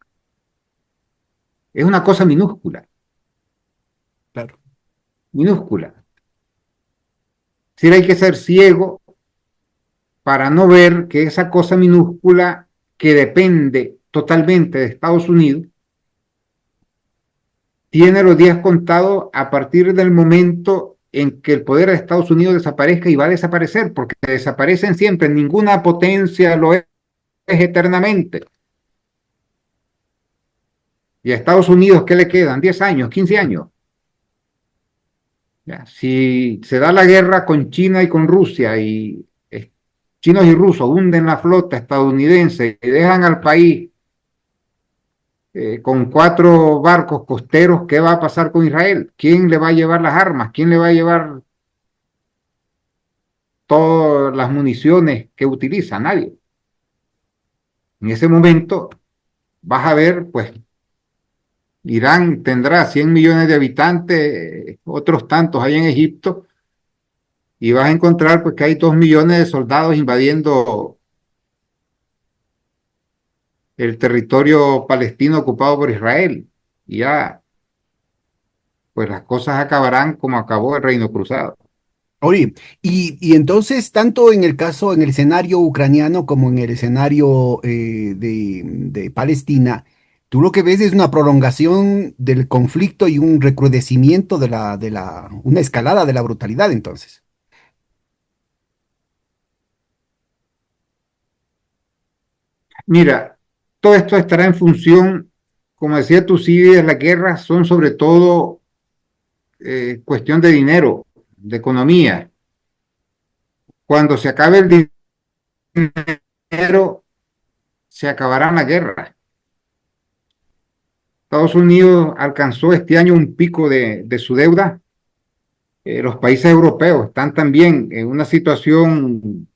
es una cosa minúscula, Claro. minúscula. Si hay que ser ciego para no ver que esa cosa minúscula que depende totalmente de Estados Unidos tiene los días contados a partir del momento en que el poder de Estados Unidos desaparezca y va a desaparecer, porque desaparecen siempre, ninguna potencia lo es eternamente. Y a Estados Unidos, ¿qué le quedan? 10 años, 15 años. ¿Ya? Si se da la guerra con China y con Rusia y chinos y rusos hunden la flota estadounidense y dejan al país con 4 barcos costeros, ¿qué va a pasar con Israel? ¿Quién le va a llevar las armas? ¿Quién le va a llevar todas las municiones que utiliza? Nadie. En ese momento vas a ver, pues Irán tendrá 100 millones de habitantes, otros tantos hay en Egipto, y vas a encontrar pues que hay 2 millones de soldados invadiendo el territorio palestino ocupado por Israel. Y ya, pues las cosas acabarán como acabó el Reino Cruzado. Oye, y entonces, tanto en el caso, en el escenario ucraniano como en el escenario de Palestina, tú lo que ves es una prolongación del conflicto y un recrudecimiento una escalada de la brutalidad, entonces. Mira, todo esto estará en función, como decía Tucídides, las guerras son sobre todo cuestión de dinero, de economía. Cuando se acabe el dinero, se acabará la guerra. Estados Unidos alcanzó este año un pico de su deuda. Los países europeos están también en una situación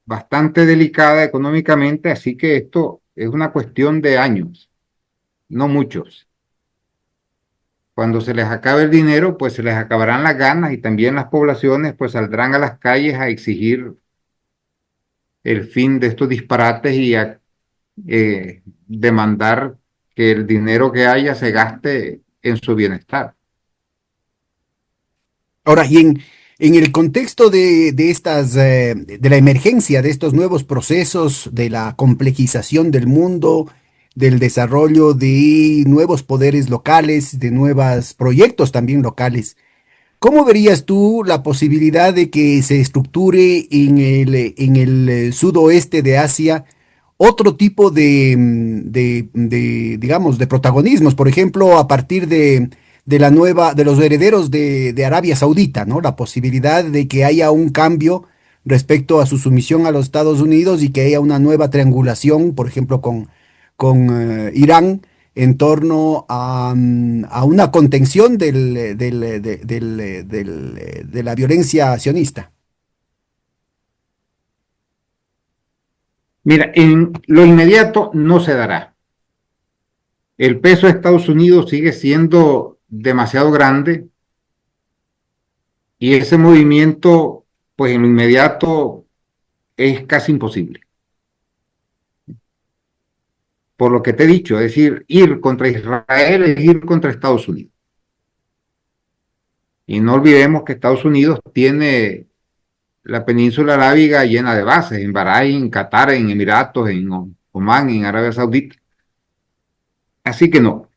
bastante delicada económicamente, así que esto es una cuestión de años, no muchos. Cuando se les acabe el dinero, pues se les acabarán las ganas y también las poblaciones pues saldrán a las calles a exigir el fin de estos disparates y a demandar que el dinero que haya se gaste en su bienestar. Ahora, en el contexto de estas, de la emergencia de estos nuevos procesos, de la complejización del mundo, del desarrollo de nuevos poderes locales, de nuevos proyectos también locales, ¿cómo verías tú la posibilidad de que se estructure en el sudoeste de Asia otro tipo digamos, de protagonismos? Por ejemplo, a partir de la nueva, de los herederos de Arabia Saudita, ¿no? La posibilidad de que haya un cambio respecto a su sumisión a los Estados Unidos y que haya una nueva triangulación, por ejemplo, con Irán en torno a una contención de la violencia sionista. Mira, en lo inmediato no se dará. El peso de Estados Unidos sigue siendo demasiado grande y ese movimiento, pues en lo inmediato es casi imposible. Por lo que te he dicho, es decir, ir contra Israel es ir contra Estados Unidos. Y no olvidemos que Estados Unidos tiene la península arábiga llena de bases, en Bahrein, en Qatar, en Emiratos, en Omán, en Arabia Saudita. Así que no.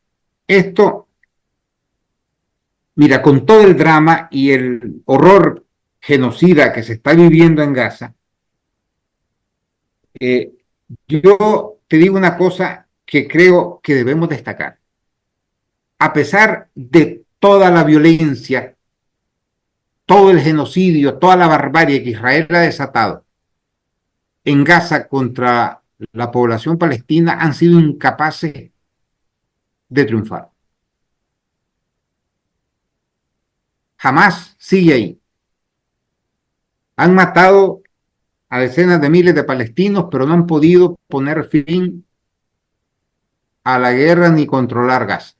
Esto, mira, con todo el drama y el horror genocida que se está viviendo en Gaza, eh, yo te digo una cosa que creo que debemos destacar. A pesar de toda la violencia, todo el genocidio, toda la barbarie que Israel ha desatado en Gaza contra la población palestina, han sido incapaces de triunfar. Jamás sigue ahí. Han matado a decenas de miles de palestinos, pero no han podido poner fin a la guerra ni controlar Gaza.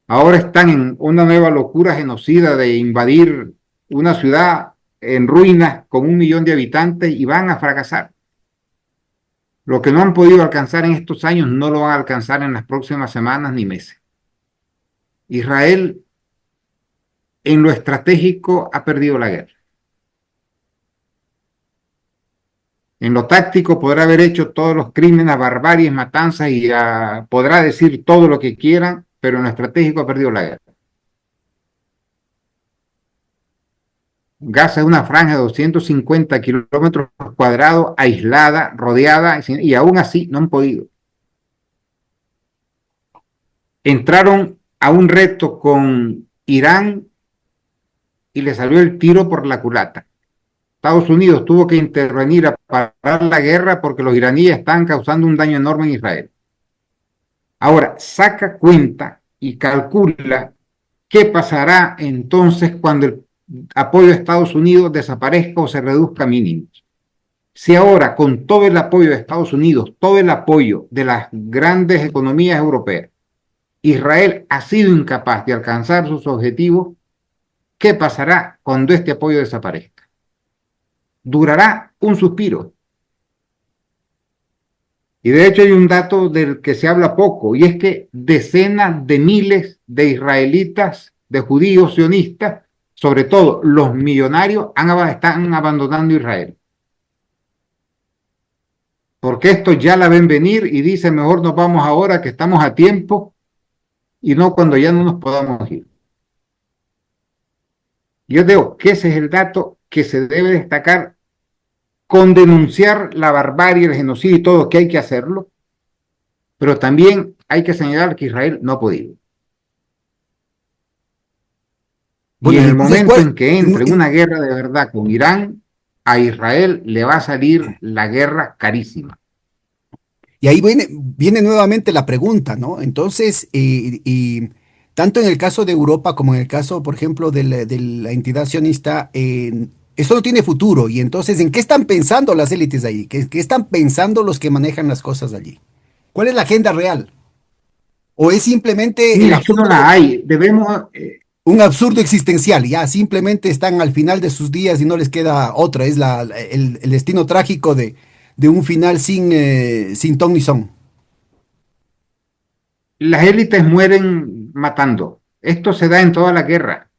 Ahora están en una nueva locura genocida de invadir una ciudad en ruinas con 1 millón de habitantes y van a fracasar. Lo que no han podido alcanzar en estos años no lo van a alcanzar en las próximas semanas ni meses. Israel en lo estratégico ha perdido la guerra. En lo táctico podrá haber hecho todos los crímenes, barbaries, matanzas y podrá decir todo lo que quieran, pero en lo estratégico ha perdido la guerra. Gaza es una franja de 250 kilómetros cuadrados, aislada, rodeada, y aún así no han podido. Entraron a un reto con Irán y le salió el tiro por la culata. Estados Unidos tuvo que intervenir a parar la guerra porque los iraníes están causando un daño enorme en Israel. Ahora, saca cuenta y calcula qué pasará entonces cuando el apoyo de Estados Unidos desaparezca o se reduzca a mínimos. Si ahora, con todo el apoyo de Estados Unidos, todo el apoyo de las grandes economías europeas, Israel ha sido incapaz de alcanzar sus objetivos, ¿qué pasará cuando este apoyo desaparezca? Durará un suspiro. Y de hecho hay un dato del que se habla poco, y es que decenas de miles de israelitas, de judíos sionistas, sobre todo los millonarios, están abandonando Israel. Porque estos ya la ven venir y dicen, mejor nos vamos ahora que estamos a tiempo y no cuando ya no nos podamos ir. Yo digo que ese es el dato que se debe destacar con denunciar la barbarie, el genocidio y todo, que hay que hacerlo, pero también hay que señalar que Israel no ha podido. Y Bueno, en y el entonces, momento en que entre una guerra de verdad con Irán, a Israel le va a salir la guerra carísima. y ahí viene nuevamente la pregunta, ¿no? Entonces, y tanto en el caso de Europa como en el caso, por ejemplo, de la entidad sionista, eso no tiene futuro. Y entonces, ¿en qué están pensando las élites allí? ¿Qué están pensando los que manejan las cosas allí? ¿Cuál es la agenda real? ¿O es simplemente Mira, es que no la hay. Debemos, un absurdo existencial? Ya simplemente están al final de sus días y no les queda otra. Es el destino trágico de un final sin ton ni son. las élites mueren matando. Esto se da en toda la guerra.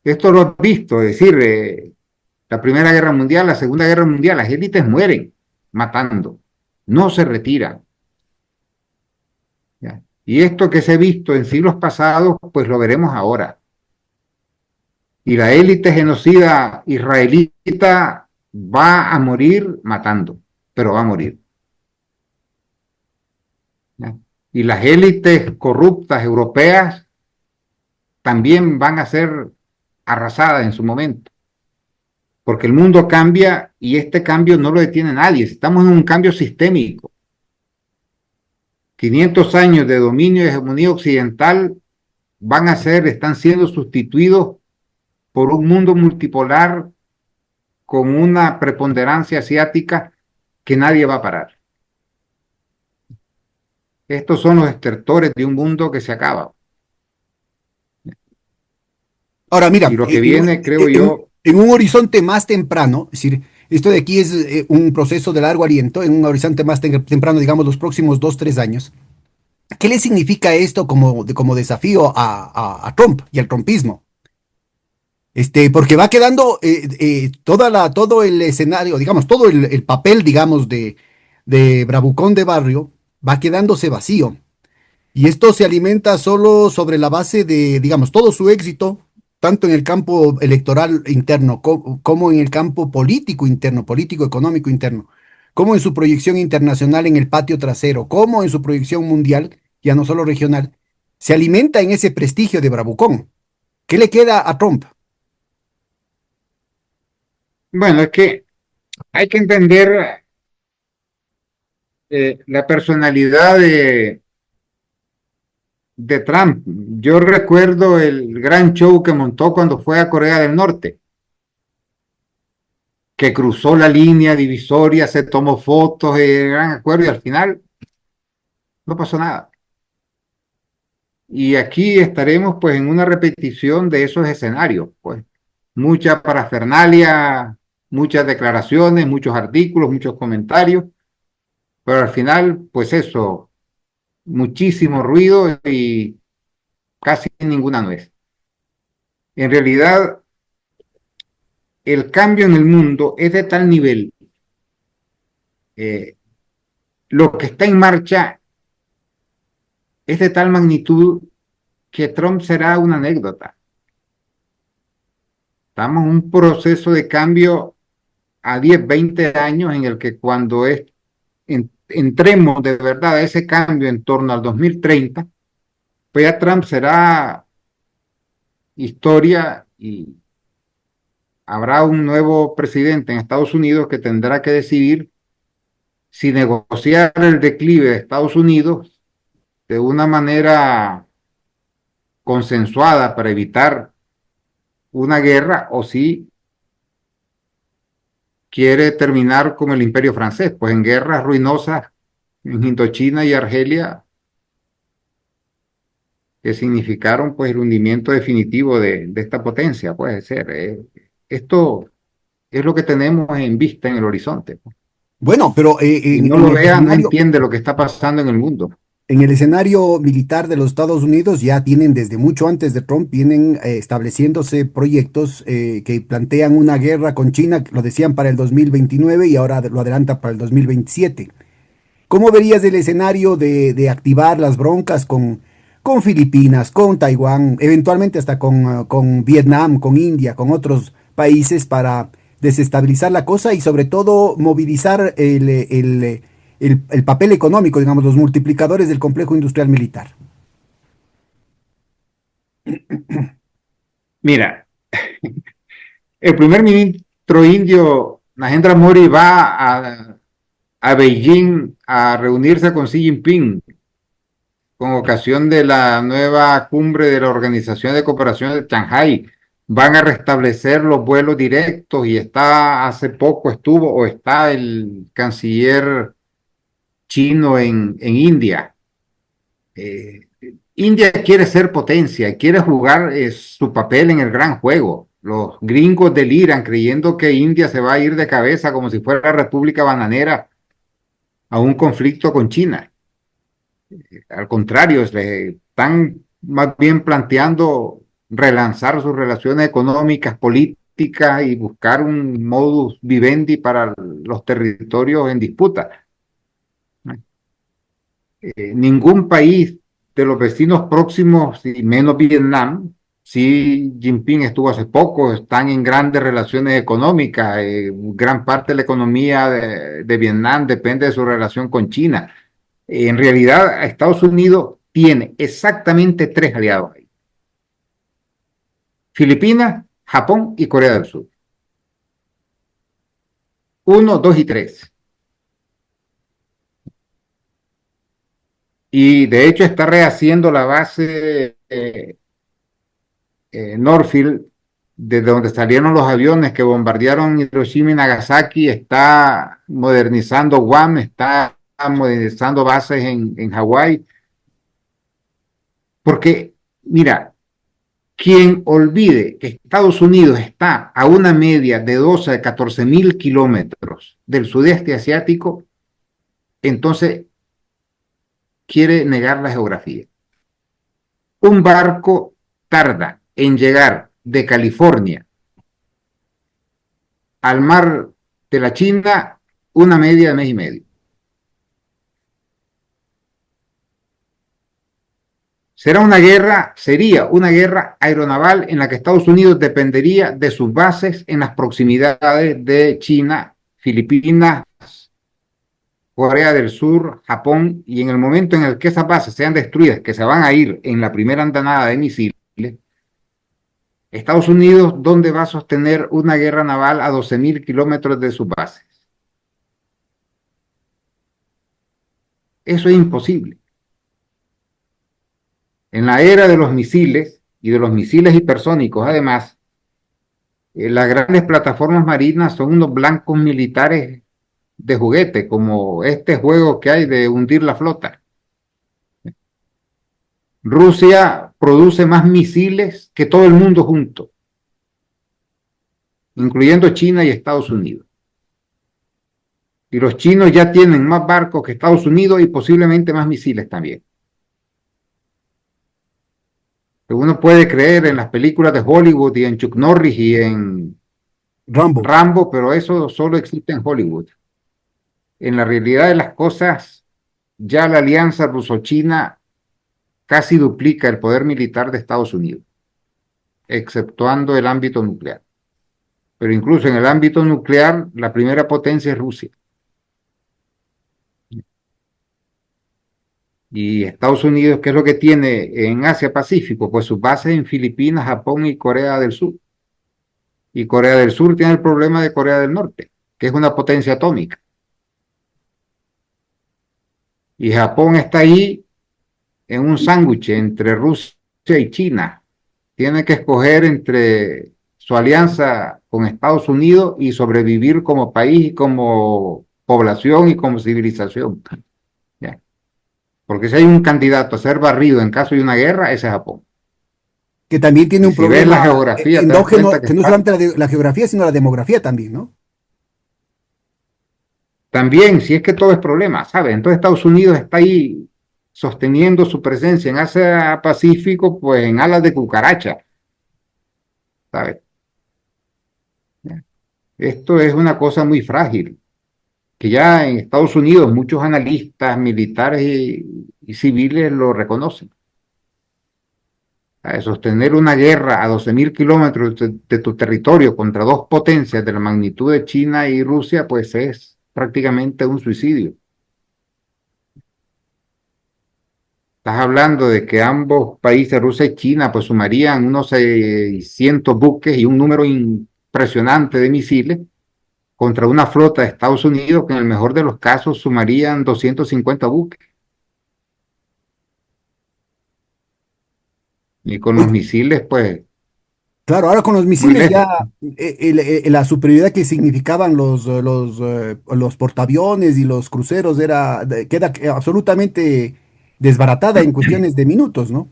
Esto lo has visto, es decir, la Primera Guerra Mundial, la Segunda Guerra Mundial, las élites mueren matando, no se retiran. ¿Ya? Y esto que se ha visto en siglos pasados, pues lo veremos ahora. Y la élite genocida israelita va a morir matando, pero va a morir. ¿Ya? Y las élites corruptas europeas también van a ser arrasadas en su momento, porque el mundo cambia y este cambio no lo detiene nadie. Estamos en un cambio sistémico. 500 años de dominio y hegemonía occidental están siendo sustituidos por un mundo multipolar con una preponderancia asiática que nadie va a parar. Estos son los estertores de un mundo que se acaba. Ahora, Y mira, lo que viene, creo en- yo, en un horizonte más temprano, es decir, esto de aquí es un proceso de largo aliento, en un horizonte más temprano, digamos, los próximos 2, 3 años. ¿Qué le significa esto como desafío a Trump y al trumpismo? Porque va quedando todo el escenario, digamos, todo el papel, digamos, de bravucón de barrio, va quedándose vacío. Y esto se alimenta solo sobre la base de, digamos, todo su éxito, tanto en el campo electoral interno como en el campo político interno, político económico interno, como en su proyección internacional en el patio trasero, como en su proyección mundial, ya no solo regional, se alimenta en ese prestigio de bravucón. ¿Qué le queda a Trump? bueno, es que hay que entender la personalidad de Trump. Yo recuerdo el gran show que montó cuando fue a Corea del Norte, que cruzó la línea divisoria, se tomó fotos, gran acuerdo y al final no pasó nada. Y aquí estaremos pues en una repetición de esos escenarios, pues mucha parafernalia, muchas declaraciones, muchos artículos, muchos comentarios, pero al final pues eso, muchísimo ruido y casi ninguna nuez. En realidad, el cambio en el mundo es de tal nivel, eh, lo que está en marcha es de tal magnitud que Trump será una anécdota. Estamos en un proceso de cambio a 10, 20 años en el que cuando entremos de verdad a ese cambio en torno al 2030, pues ya Trump será historia y habrá un nuevo presidente en Estados Unidos que tendrá que decidir si negociar el declive de Estados Unidos de una manera consensuada para evitar una guerra o si quiere terminar como el Imperio francés, pues en guerras ruinosas en Indochina y Argelia que significaron pues el hundimiento definitivo de esta potencia, puede ser. Esto es lo que tenemos en vista en el horizonte, pues. Bueno, pero Y no lo vea, no entiende lo que está pasando en el mundo. en el escenario militar de los Estados Unidos ya tienen desde mucho antes de Trump, vienen estableciéndose proyectos que plantean una guerra con China, lo decían para el 2029 y ahora lo adelanta para el 2027. ¿Cómo verías el escenario de activar las broncas con Filipinas, con Taiwán, eventualmente hasta con Vietnam, con India, con otros países para desestabilizar la cosa y sobre todo movilizar el papel económico, digamos, los multiplicadores del complejo industrial militar? Mira, el primer ministro indio, Narendra Modi, va a Beijing a reunirse con Xi Jinping con ocasión de la nueva cumbre de la Organización de Cooperación de Shanghái. Van a restablecer los vuelos directos y hace poco estuvo o está el canciller chino en India. Eh, India quiere ser potencia, quiere jugar su papel en el gran juego. Los gringos deliran creyendo que India se va a ir de cabeza como si fuera República Bananera a un conflicto con China. Al contrario, le están más bien planteando relanzar sus relaciones económicas, políticas y buscar un modus vivendi para los territorios en disputa. Ningún país de los vecinos próximos, y menos Vietnam, Xi Jinping estuvo hace poco, están en grandes relaciones económicas. Gran parte de la economía de Vietnam depende de su relación con China. En realidad, Estados Unidos tiene exactamente tres aliados ahí: Filipinas, Japón y Corea del Sur. Uno, dos y tres. Y de hecho está rehaciendo la base Northfield, desde donde salieron los aviones que bombardearon Hiroshima y Nagasaki. Está modernizando Guam, está modernizando bases en Hawái. Porque, mira, quien olvide que Estados Unidos está a una media de 12 a 14 mil kilómetros del sudeste asiático, entonces quiere negar la geografía. Un barco tarda en llegar de California al mar de la China una media de mes y medio. Sería una guerra aeronaval en la que Estados Unidos dependería de sus bases en las proximidades de China, Filipinas, Corea del Sur, Japón, y en el momento en el que esas bases sean destruidas, que se van a ir en la primera andanada de misiles, Estados Unidos, ¿dónde va a sostener una guerra naval a 12.000 kilómetros de sus bases? Eso es imposible. En la era de los misiles y de los misiles hipersónicos, además, las grandes plataformas marinas son unos blancos militares de juguete, como este juego que hay de hundir la flota. Rusia produce más misiles que todo el mundo junto, incluyendo China y Estados Unidos. Y los chinos ya tienen más barcos que Estados Unidos y posiblemente más misiles también. Uno puede creer en las películas de Hollywood y en Chuck Norris y en Rambo. Rambo, pero eso solo existe en Hollywood. En la realidad de las cosas, ya la alianza ruso-china casi duplica el poder militar de Estados Unidos, exceptuando el ámbito nuclear. Pero incluso en el ámbito nuclear, la primera potencia es Rusia. Y Estados Unidos, ¿qué es lo que tiene en Asia-Pacífico? Pues sus bases en Filipinas, Japón y Corea del Sur. Y Corea del Sur tiene el problema de Corea del Norte, que es una potencia atómica. Y Japón está ahí en un sándwich entre Rusia y China. Tiene que escoger entre su alianza con Estados Unidos y sobrevivir como país, como población y como civilización. ¿Ya? Porque si hay un candidato a ser barrido en caso de una guerra, ese es Japón. Que también tiene Y un si ves la problema geografía, te das cuenta endógeno, que que no está solamente la geografía, sino la demografía también, ¿no? también, si es que todo es problema, ¿sabes? Entonces Estados Unidos está ahí sosteniendo su presencia en Asia Pacífico, pues en alas de cucaracha, ¿sabes? Esto es una cosa muy frágil, que ya en Estados Unidos muchos analistas militares y civiles lo reconocen. Sostener una guerra a 12.000 kilómetros de tu territorio contra dos potencias de la magnitud de China y Rusia, pues es prácticamente un suicidio. Estás hablando de que ambos países, Rusia y China, pues sumarían unos 600 buques y un número impresionante de misiles contra una flota de Estados Unidos que en el mejor de los casos sumarían 250 buques. Y con los Oye, misiles, pues, claro, ahora con los muy misiles ya lejos. la superioridad que significaban los portaaviones y los cruceros queda absolutamente desbaratada en cuestiones de minutos, ¿no?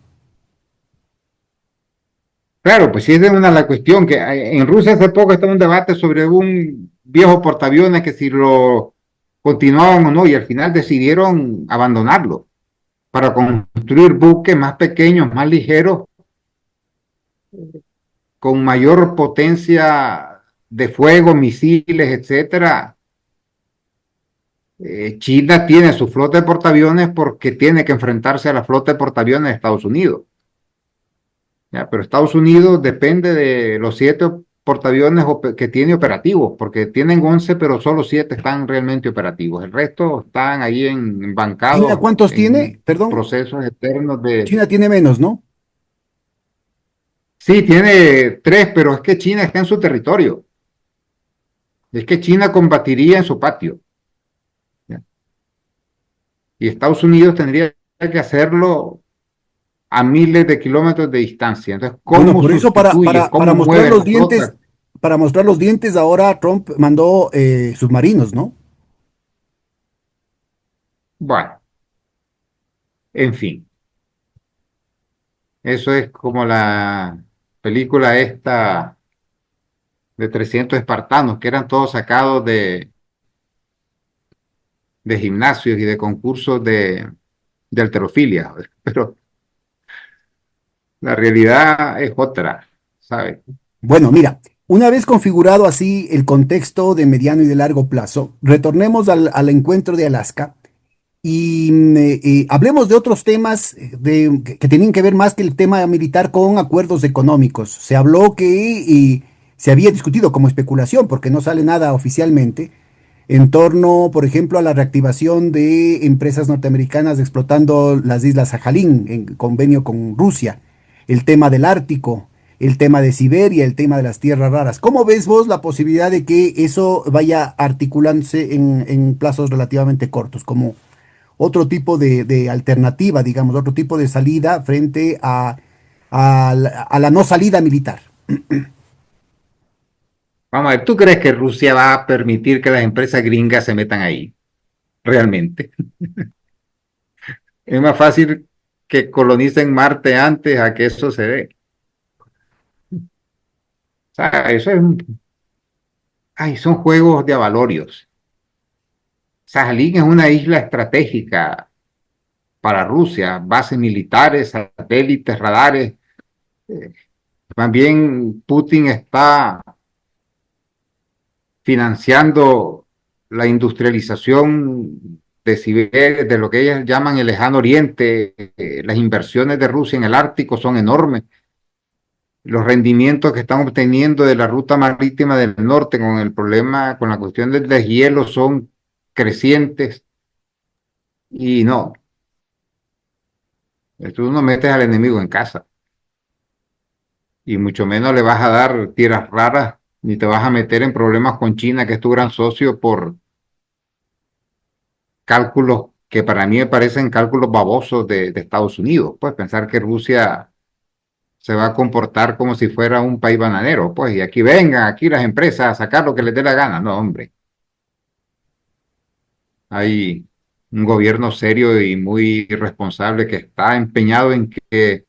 Claro, pues sí, esa es una la cuestión, que en Rusia hace poco estaba un debate sobre un viejo portaaviones que si lo continuaban o no, y al final decidieron abandonarlo para construir buques más pequeños, más ligeros, con mayor potencia de fuego, misiles, etcétera. China tiene su flota de portaaviones porque tiene que enfrentarse a la flota de portaaviones de Estados Unidos. ¿Ya? Pero Estados Unidos depende de los 7 portaaviones que tiene operativos, porque tienen 11, pero solo 7 están realmente operativos. El resto están ahí ¿China embancados cuántos tiene? en Perdón, procesos eternos de... China tiene menos, ¿no? Sí, tiene 3, pero es que China está en su territorio. Es que China combatiría en su patio. ¿Ya? Y Estados Unidos tendría que hacerlo a miles de kilómetros de distancia. Entonces, Bueno, ¿cómo por eso sustituye? para ¿Cómo mostrar mueve los la dientes, flota? para mostrar los dientes, ahora Trump mandó submarinos, ¿no? Bueno, en fin, eso es como la película esta de 300 espartanos, que eran todos sacados de gimnasios y de concursos de halterofilia, pero la realidad es otra, ¿sabes? Bueno, mira, una vez configurado así el contexto de mediano y de largo plazo, retornemos al encuentro de Alaska y hablemos de otros temas que tenían que ver más que el tema militar con acuerdos económicos. Se habló que se había discutido como especulación, porque no sale nada oficialmente, en torno, por ejemplo, a la reactivación de empresas norteamericanas explotando las islas Sajalín en convenio con Rusia, el tema del Ártico, el tema de Siberia, el tema de las tierras raras. ¿Cómo ves vos la posibilidad de que eso vaya articulándose en plazos relativamente cortos, como otro tipo de alternativa, digamos, otro tipo de salida frente a la no salida militar? Vamos a ver, ¿tú crees que Rusia va a permitir que las empresas gringas se metan ahí? Realmente. Es más fácil que colonicen Marte antes a que eso se dé. O sea, eso es, ay, son juegos de avalorios. Sajalín es una isla estratégica para Rusia, bases militares, satélites, radares. También Putin está financiando la industrialización de Siberia, de lo que ellos llaman el lejano oriente. Las inversiones de Rusia en el Ártico son enormes. Los rendimientos que están obteniendo de la ruta marítima del norte con el problema, con la cuestión del deshielo, son crecientes. Y no, tú no metes al enemigo en casa. Y mucho menos le vas a dar tierras raras, ni te vas a meter en problemas con China, que es tu gran socio, por cálculos que para mí me parecen cálculos babosos de Estados Unidos. Pues pensar que Rusia se va a comportar como si fuera un país bananero, pues, y aquí vengan, aquí las empresas a sacar lo que les dé la gana. No, hombre, hay un gobierno serio y muy responsable que está empeñado en que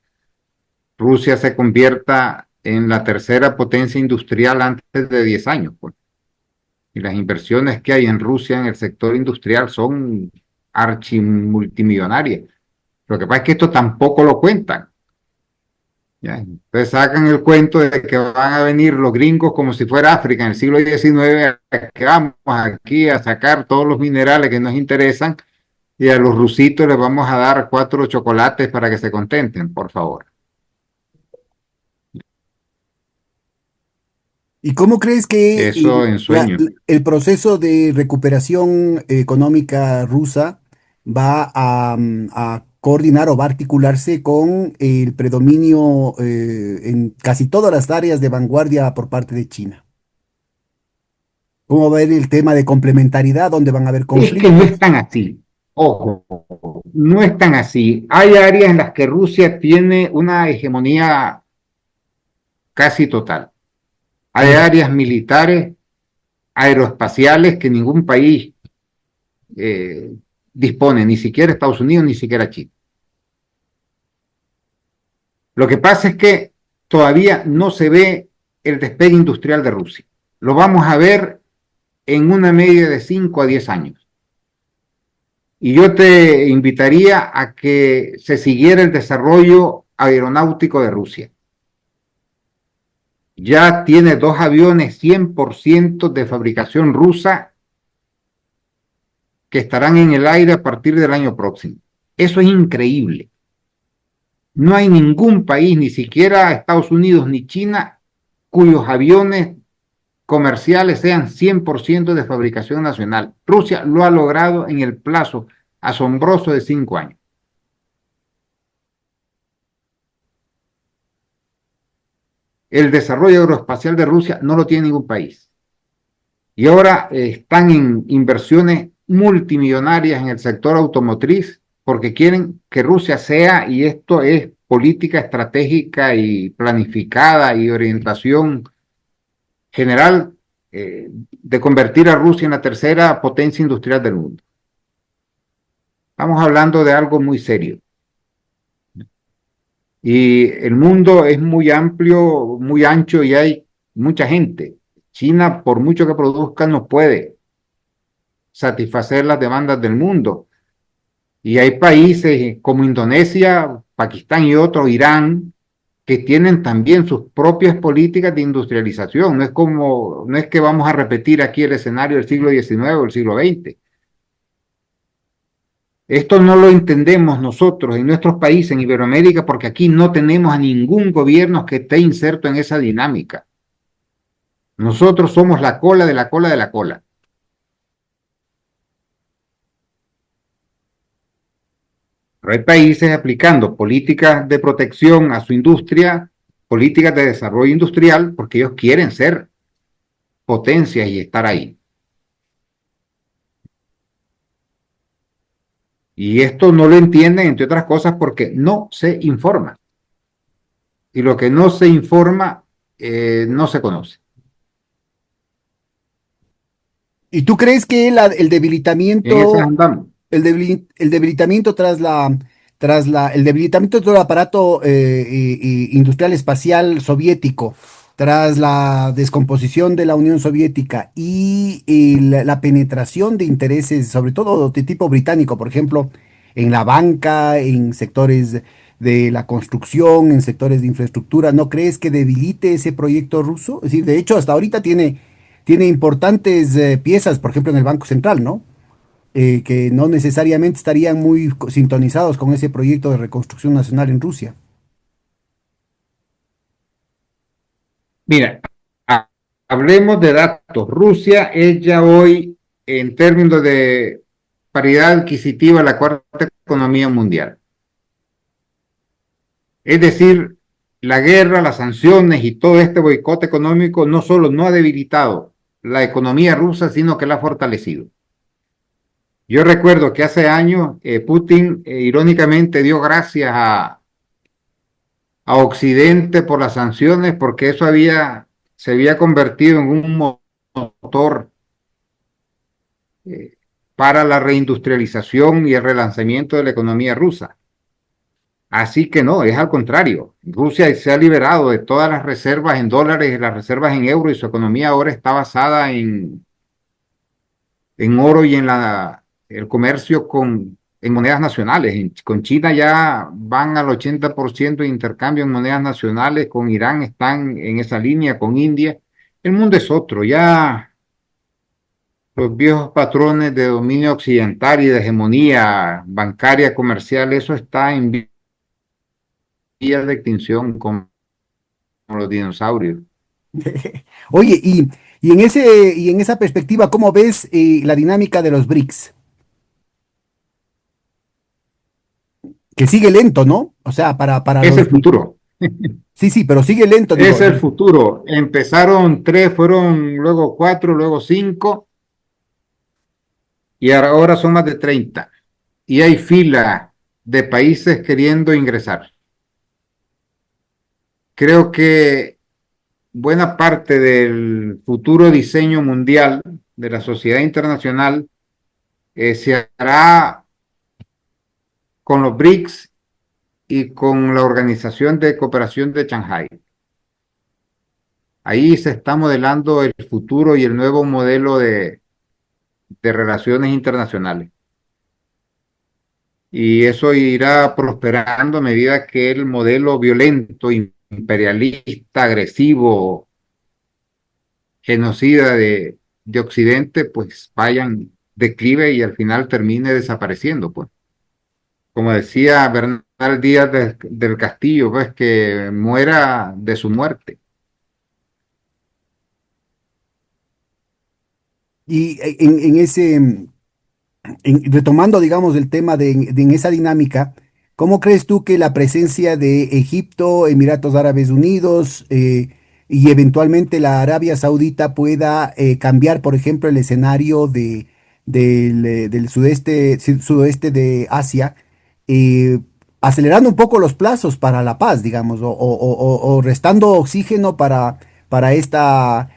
Rusia se convierta en la tercera potencia industrial antes de 10 años, pues. Y las inversiones que hay en Rusia en el sector industrial son archimultimillonarias. Lo que pasa es que esto tampoco lo cuentan. ¿Ya? Entonces sacan el cuento de que van a venir los gringos como si fuera África en el siglo XIX, que vamos aquí a sacar todos los minerales que nos interesan y a los rusitos les vamos a dar 4 chocolates para que se contenten, por favor. ¿Y cómo crees que Eso en sueño. el proceso de recuperación económica rusa va a coordinar o va a articularse con el predominio en casi todas las áreas de vanguardia por parte de China? ¿Cómo va a ir el tema de complementariedad, donde van a haber Es que no es conflictos? tan así. Ojo, no es tan así. Hay áreas en las que Rusia tiene una hegemonía casi total. Por Hay ejemplo, áreas militares, aeroespaciales que ningún país eh, dispone, ni siquiera Estados Unidos, ni siquiera China. Lo que pasa es que todavía no se ve el despegue industrial de Rusia. Lo vamos a ver en una media de 5 a 10 años. Y yo te invitaría a que se siguiera el desarrollo aeronáutico de Rusia. ya tiene dos aviones 100% de fabricación rusa que estarán en el aire a partir del año próximo. Eso es increíble. No hay ningún país, ni siquiera Estados Unidos ni China, cuyos aviones comerciales sean 100% de fabricación nacional. Rusia lo ha logrado en el plazo asombroso de 5 años. El desarrollo aeroespacial de Rusia no lo tiene ningún país. Y ahora están en inversiones multimillonarias en el sector automotriz porque quieren que Rusia sea, y esto es política estratégica y planificada y orientación general, de convertir a Rusia en la tercera potencia industrial del mundo. Estamos hablando de algo muy serio. Y el mundo es muy amplio, muy ancho y hay mucha gente. China, por mucho que produzca, no puede satisfacer las demandas del mundo. Y hay países como Indonesia, Pakistán y otros, Irán, que tienen también sus propias políticas de industrialización. No es que vamos a repetir aquí el escenario del siglo XIX o el siglo XX. Esto no lo entendemos nosotros en nuestros países, en Iberoamérica, porque aquí no tenemos a ningún gobierno que esté inserto en esa dinámica. Nosotros somos la cola de la cola de la cola. Pero hay países aplicando políticas de protección a su industria, políticas de desarrollo industrial, porque ellos quieren ser potencias y estar ahí. Y esto no lo entienden, entre otras cosas, porque no se informa. Y lo que no se informa, no se conoce. ¿Y tú crees que el En esas debilitamiento, andamos. el debilitamiento el debilitamiento de todo el aparato industrial espacial soviético, tras la descomposición de la Unión Soviética y la penetración de intereses, sobre todo de tipo británico, por ejemplo, en la banca, en sectores de la construcción, en sectores de infraestructura, ¿no crees que debilite ese proyecto ruso? Es decir, de hecho, hasta ahorita tiene importantes piezas, por ejemplo, en el Banco Central, ¿no? Que no necesariamente estarían muy sintonizados con ese proyecto de reconstrucción nacional en Rusia. Mira, hablemos de datos. Rusia es ya hoy, en términos de paridad adquisitiva, la cuarta economía mundial. Es decir, la guerra, las sanciones y todo este boicot económico no solo no ha debilitado la economía rusa, sino que la ha fortalecido. Yo recuerdo que hace años Putin irónicamente dio gracias a Occidente por las sanciones porque se había convertido en un motor eh, para la reindustrialización y el relanzamiento de la economía rusa. Así que no, es al contrario. Rusia se ha liberado de todas las reservas en dólares y las reservas en euros y su economía ahora está basada en oro y en el comercio en monedas nacionales. Con China ya van al 80% de intercambio en monedas nacionales, con Irán están en esa línea, con India. El mundo es otro, ya los viejos patrones de dominio occidental y de hegemonía bancaria, comercial, eso está en vías de extinción como los dinosaurios. Oye, y en esa perspectiva, ¿cómo ves la dinámica de los BRICS? Que sigue lento, ¿no? O sea, para Es los... el futuro, Sí, sí, pero sigue lento, es digo. el futuro. Empezaron tres, fueron luego cuatro, luego cinco y ahora son más de 30. Y hay fila de países queriendo ingresar. Creo que buena parte del futuro diseño mundial de la sociedad internacional se hará con los BRICS y con la Organización de Cooperación de Shanghái. Ahí se está modelando el futuro y el nuevo modelo de relaciones internacionales. Y eso irá prosperando a medida que el modelo violento, imperialista, agresivo genocida de Occidente, pues vayan declive y al final termine desapareciendo, pues. Como decía Bernal Díaz del Castillo, pues que muera de su muerte. Y en ese, retomando, digamos, el tema en esa dinámica, ¿cómo crees tú que la presencia de Egipto, Emiratos Árabes Unidos y eventualmente la Arabia Saudita pueda cambiar, por ejemplo, el escenario del sudoeste de Asia, eh, acelerando un poco los plazos para la paz, digamos, o restando oxígeno para esta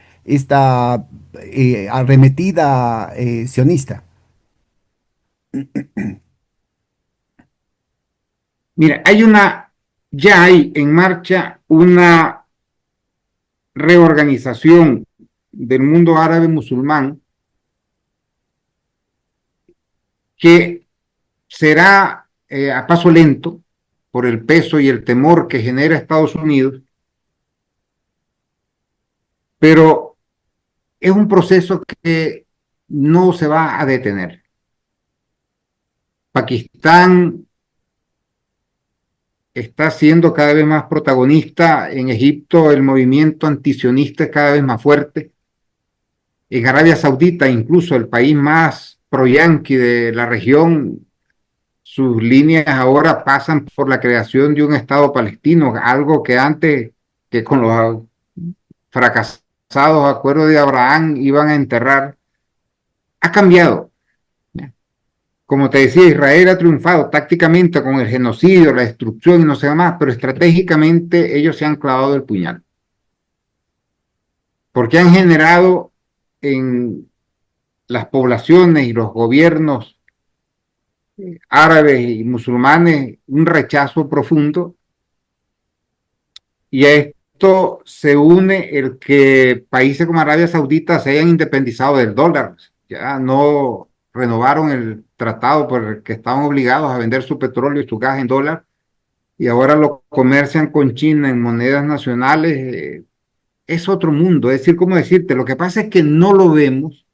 arremetida sionista? Mira, ya hay en marcha una reorganización del mundo árabe musulmán que será a paso lento por el peso y el temor que genera Estados Unidos, pero es un proceso que no se va a detener. Pakistán está siendo cada vez más protagonista. En Egipto el movimiento antisionista es cada vez más fuerte. En Arabia Saudita, incluso el país más pro-yanqui de la región, sus líneas ahora pasan por la creación de un Estado palestino, algo que antes, que con los fracasados acuerdos de Abraham iban a enterrar, ha cambiado. Como te decía, Israel ha triunfado tácticamente con el genocidio, la destrucción y no sé más, pero estratégicamente ellos se han clavado el puñal, porque han generado en las poblaciones y los gobiernos árabes y musulmanes un rechazo profundo, y a esto se une el que países como Arabia Saudita se hayan independizado del dólar, ya no renovaron el tratado por el que estaban obligados a vender su petróleo y su gas en dólar, y ahora lo comercian con China en monedas nacionales. Es otro mundo, es decir, ¿cómo decirte? Lo que pasa es que no lo vemos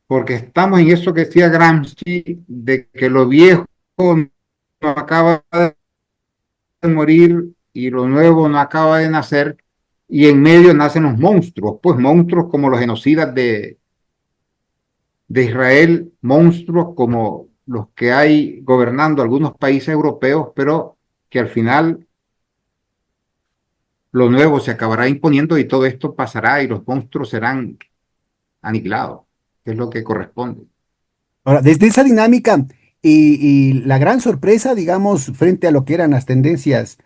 porque estamos en eso que decía Gramsci, de que lo viejo no acaba de morir y lo nuevo no acaba de nacer, y en medio nacen los monstruos, pues monstruos como los genocidas de Israel, monstruos como los que hay gobernando algunos países europeos, pero que al final lo nuevo se acabará imponiendo y todo esto pasará y los monstruos serán aniquilados, que es lo que corresponde. Ahora, desde esa dinámica y la gran sorpresa, digamos, frente a lo que eran las tendencias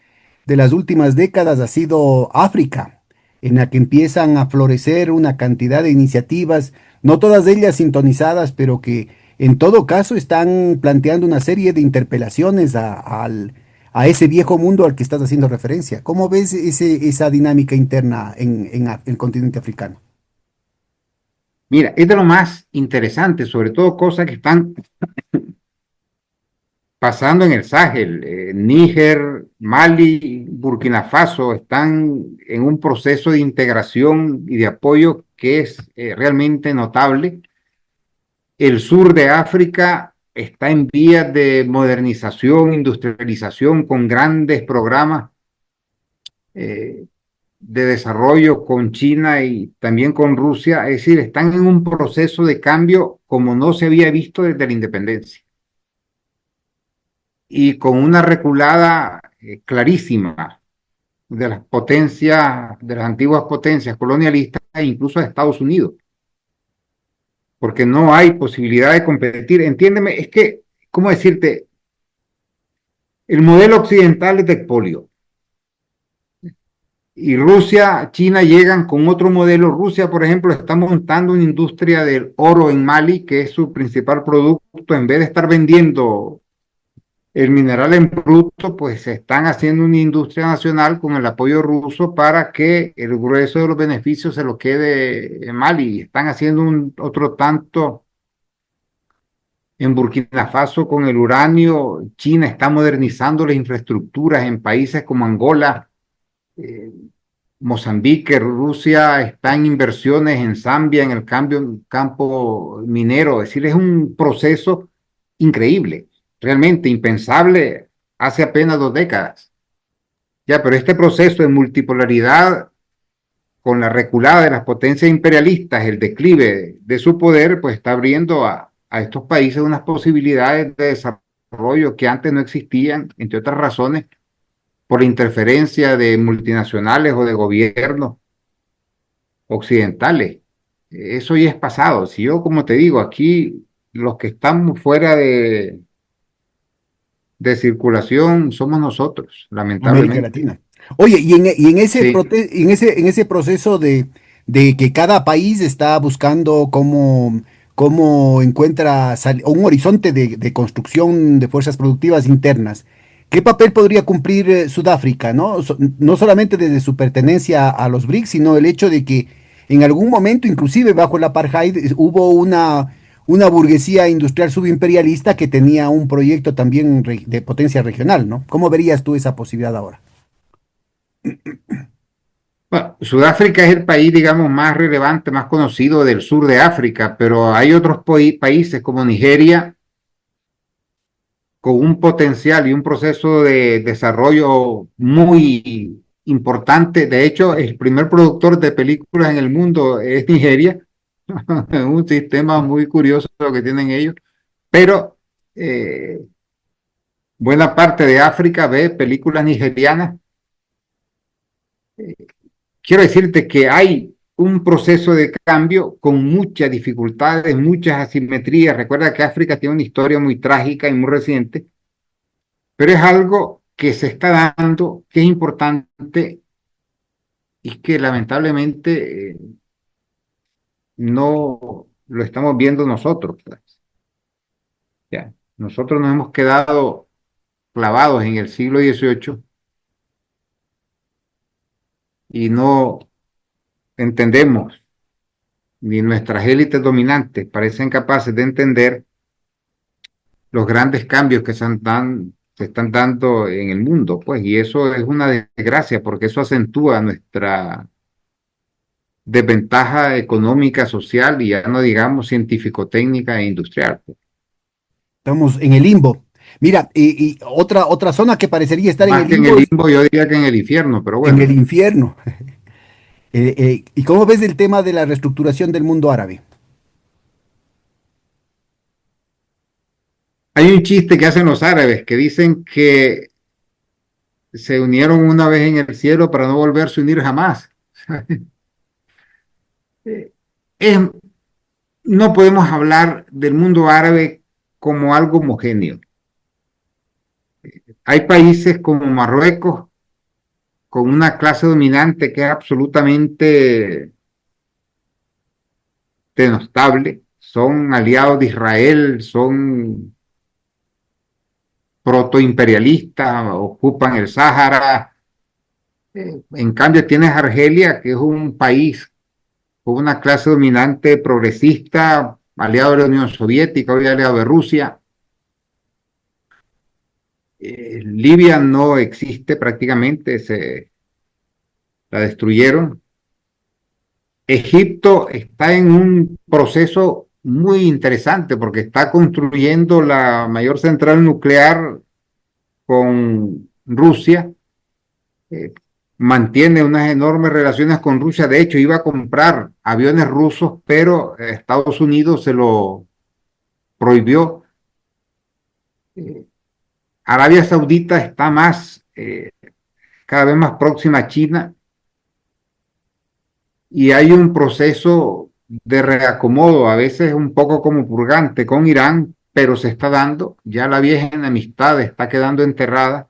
de las últimas décadas ha sido África, en la que empiezan a florecer una cantidad de iniciativas, no todas ellas sintonizadas, pero que en todo caso están planteando una serie de interpelaciones a ese viejo mundo al que estás haciendo referencia. ¿Cómo ves esa dinámica interna en el continente africano? Mira, es de lo más interesante, sobre todo cosas que están pasando en el Sahel. Níger, Mali, Burkina Faso están en un proceso de integración y de apoyo que es realmente notable. El sur de África está en vías de modernización, industrialización, con grandes programas eh, de desarrollo con China y también con Rusia. Es decir, están en un proceso de cambio como no se había visto desde la independencia, y con una reculada clarísima de las potencias, de las antiguas potencias colonialistas e incluso de Estados Unidos, porque no hay posibilidad de competir. Entiéndeme, es que, ¿cómo decirte? El modelo occidental es de polio, y Rusia, China llegan con otro modelo. Rusia, por ejemplo, está montando una industria del oro en Mali, que es su principal producto. En vez de estar vendiendo el mineral en bruto, pues se están haciendo una industria nacional con el apoyo ruso para que el grueso de los beneficios se lo quede en Mali. Están haciendo otro tanto en Burkina Faso con el uranio. China está modernizando las infraestructuras en países como Angola. Mozambique, Rusia está en inversiones en Zambia, en el campo minero. Es decir, es un proceso increíble, realmente impensable hace apenas 2 décadas. Ya, pero este proceso de multipolaridad con la reculada de las potencias imperialistas, el declive de su poder, pues está abriendo a estos países unas posibilidades de desarrollo que antes no existían, entre otras razones, por la interferencia de multinacionales o de gobiernos occidentales. Eso ya es pasado. Si yo, como te digo, aquí los que estamos fuera de circulación somos nosotros, América lamentablemente. Latina. Oye, y en ese, Sí. en ese proceso de que cada país está buscando cómo encuentra un horizonte de construcción de fuerzas productivas internas, ¿qué papel podría cumplir Sudáfrica, ¿no? No solamente desde su pertenencia a los BRICS, sino el hecho de que en algún momento, inclusive bajo el apartheid, hubo una burguesía industrial subimperialista que tenía un proyecto también de potencia regional, ¿no? ¿Cómo verías tú esa posibilidad ahora? Bueno, Sudáfrica es el país, digamos, más relevante, más conocido del sur de África, pero hay otros países como Nigeria con un potencial y un proceso de desarrollo muy importante. De hecho, el primer productor de películas en el mundo es Nigeria. Un sistema muy curioso lo que tienen ellos, pero eh, buena parte de África ve películas nigerianas. Quiero decirte que hay un proceso de cambio con muchas dificultades, muchas asimetrías. Recuerda que África tiene una historia muy trágica y muy reciente, pero es algo que se está dando, que es importante y que lamentablemente no lo estamos viendo nosotros, pues. Ya. Nosotros nos hemos quedado clavados en el siglo XVIII y no entendemos, ni nuestras élites dominantes parecen capaces de entender los grandes cambios que se están dando en el mundo, pues, y eso es una desgracia porque eso acentúa nuestra desventaja económica, social y ya no digamos científico-técnica e industrial, pues. Estamos en el limbo. Mira, y otra zona que parecería estar en Más el que en el limbo es limbo, yo diría que en el infierno, pero en el bueno. infierno. ¿Y cómo ves el tema de la reestructuración del mundo árabe? Hay un chiste que hacen los árabes que dicen que se unieron una vez en el cielo para no volverse a unir jamás. Es, no podemos hablar del mundo árabe como algo homogéneo. Hay países como Marruecos con una clase dominante que es absolutamente denostable, son aliados de Israel, son protoimperialistas, ocupan el Sáhara. En cambio, tienes Argelia, que es un país con una clase dominante progresista, aliado de la Unión Soviética, hoy aliado de Rusia. Libia no existe prácticamente, la destruyeron. Egipto está en un proceso muy interesante porque está construyendo la mayor central nuclear con Rusia, eh, mantiene unas enormes relaciones con Rusia. De hecho, iba a comprar aviones rusos, pero Estados Unidos se lo prohibió. Eh, Arabia Saudita está cada vez más próxima a China y hay un proceso de reacomodo, a veces un poco como purgante con Irán, pero se está dando. Ya la vieja enemistad está quedando enterrada.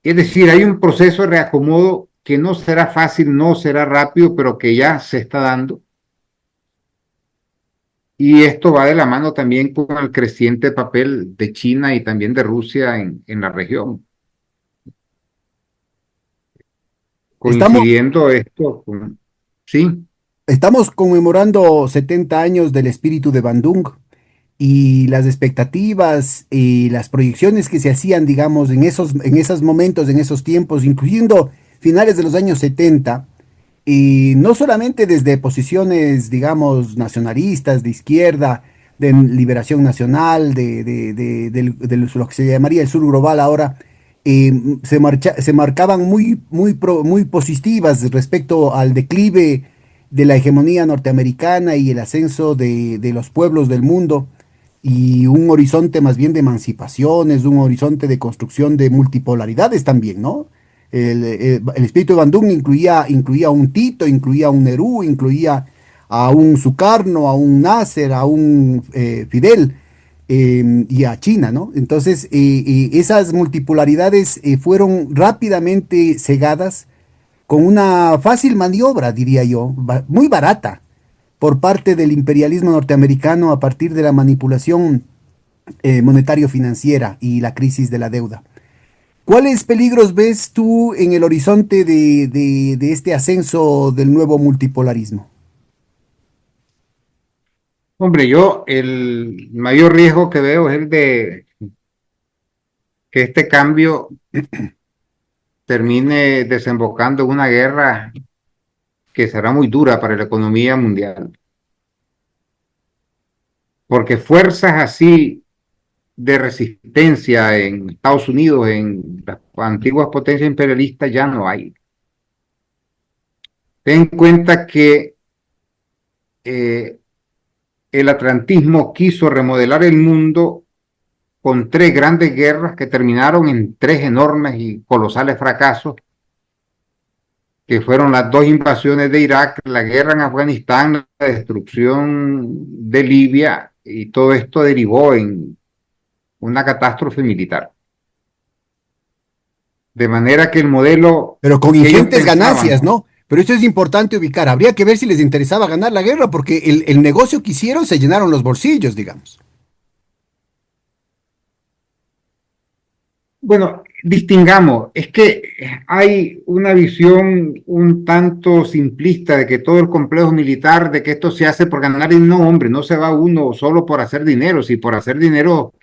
Es decir, hay un proceso de reacomodo que no será fácil, no será rápido, pero que ya se está dando. Y esto va de la mano también con el creciente papel de China y también de Rusia en la región. Estamos, Coincidiendo esto con... Sí, estamos conmemorando 70 años del espíritu de Bandung. y las expectativas y las proyecciones que se hacían, digamos, en esos momentos, en esos tiempos, incluyendo finales de los años 70, y no solamente desde posiciones, digamos, nacionalistas, de izquierda, de liberación nacional, de lo que se llamaría el sur global ahora, se marcaban muy positivas respecto al declive de la hegemonía norteamericana y el ascenso de los pueblos del mundo, y un horizonte más bien de emancipaciones, un horizonte de construcción de multipolaridades también, ¿no? El espíritu de Bandung incluía a un Tito, incluía a un Nerú, incluía a un Sukarno, a un Nasser, a un Fidel, y a China, ¿no? Entonces, esas multipolaridades fueron rápidamente cegadas con una fácil maniobra, diría yo, muy barata por parte del imperialismo norteamericano a partir de la manipulación monetario-financiera y la crisis de la deuda. ¿Cuáles peligros ves tú en el horizonte de este ascenso del nuevo multipolarismo? Hombre, yo el mayor riesgo que veo es el de que este cambio termine desembocando en una guerra que será muy dura para la economía mundial, porque fuerzas así de resistencia en Estados Unidos, en las antiguas potencias imperialistas, ya no hay. Ten en cuenta que eh, el atlantismo quiso remodelar el mundo con tres grandes guerras que terminaron en tres enormes y colosales fracasos, que fueron las dos invasiones de Irak, la guerra en Afganistán, la destrucción de Libia, y todo esto derivó en una catástrofe militar. De manera que el modelo Pero con que ellos ingentes ganancias, pensaban, ¿no? Pero esto es importante ubicar. Habría que ver si les interesaba ganar la guerra, porque el negocio que hicieron se llenaron los bolsillos, digamos. bueno, distingamos, es que hay una visión un tanto simplista de que todo el complejo militar, de que esto se hace por ganar, y no, hombre, no se va uno solo por hacer dinero, si por hacer dinero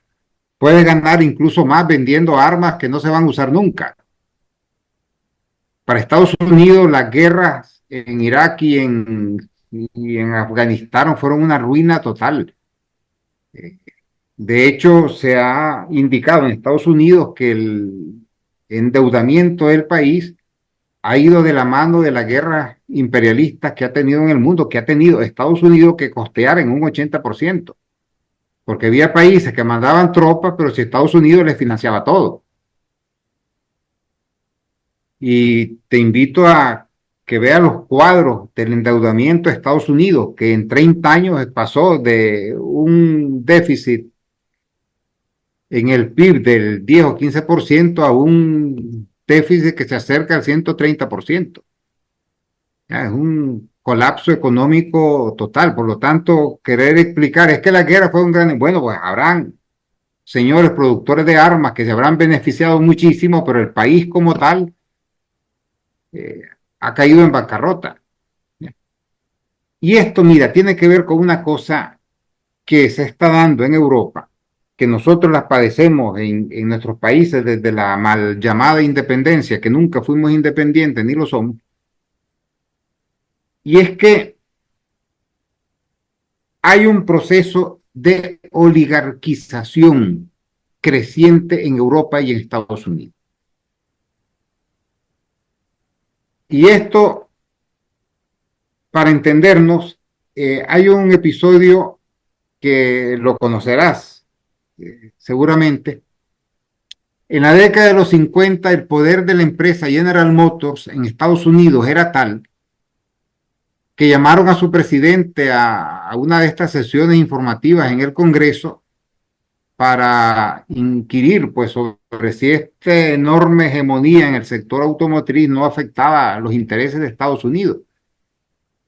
puedes ganar incluso más vendiendo armas que no se van a usar nunca. Para Estados Unidos, las guerras en Irak y en Afganistán fueron una ruina total. De hecho, se ha indicado en Estados Unidos que el endeudamiento del país ha ido de la mano de la guerra imperialista que ha tenido en el mundo, que ha tenido Estados Unidos que costear en un 80%, porque había países que mandaban tropas, pero si Estados Unidos les financiaba todo. Y te invito a que veas los cuadros del endeudamiento de Estados Unidos, que en 30 años pasó de un déficit en el PIB del 10 o 15% a un déficit que se acerca al 130%. Ya, es un colapso económico total. Por lo tanto, querer explicar es que la guerra fue un gran... Bueno, pues habrán señores productores de armas que se habrán beneficiado muchísimo, pero el país como tal eh, ha caído en bancarrota. Y esto, mira, tiene que ver con una cosa que se está dando en Europa, que nosotros las padecemos en nuestros países desde la mal llamada independencia, que nunca fuimos independientes ni lo somos, y es que hay un proceso de oligarquización creciente en Europa y en Estados Unidos. Y esto, para entendernos, hay un episodio que lo conocerás seguramente. En la década de los 50, el poder de la empresa General Motors en Estados Unidos era tal que llamaron a su presidente a una de estas sesiones informativas en el Congreso para inquirir pues, sobre si esta enorme hegemonía en el sector automotriz no afectaba a los intereses de Estados Unidos.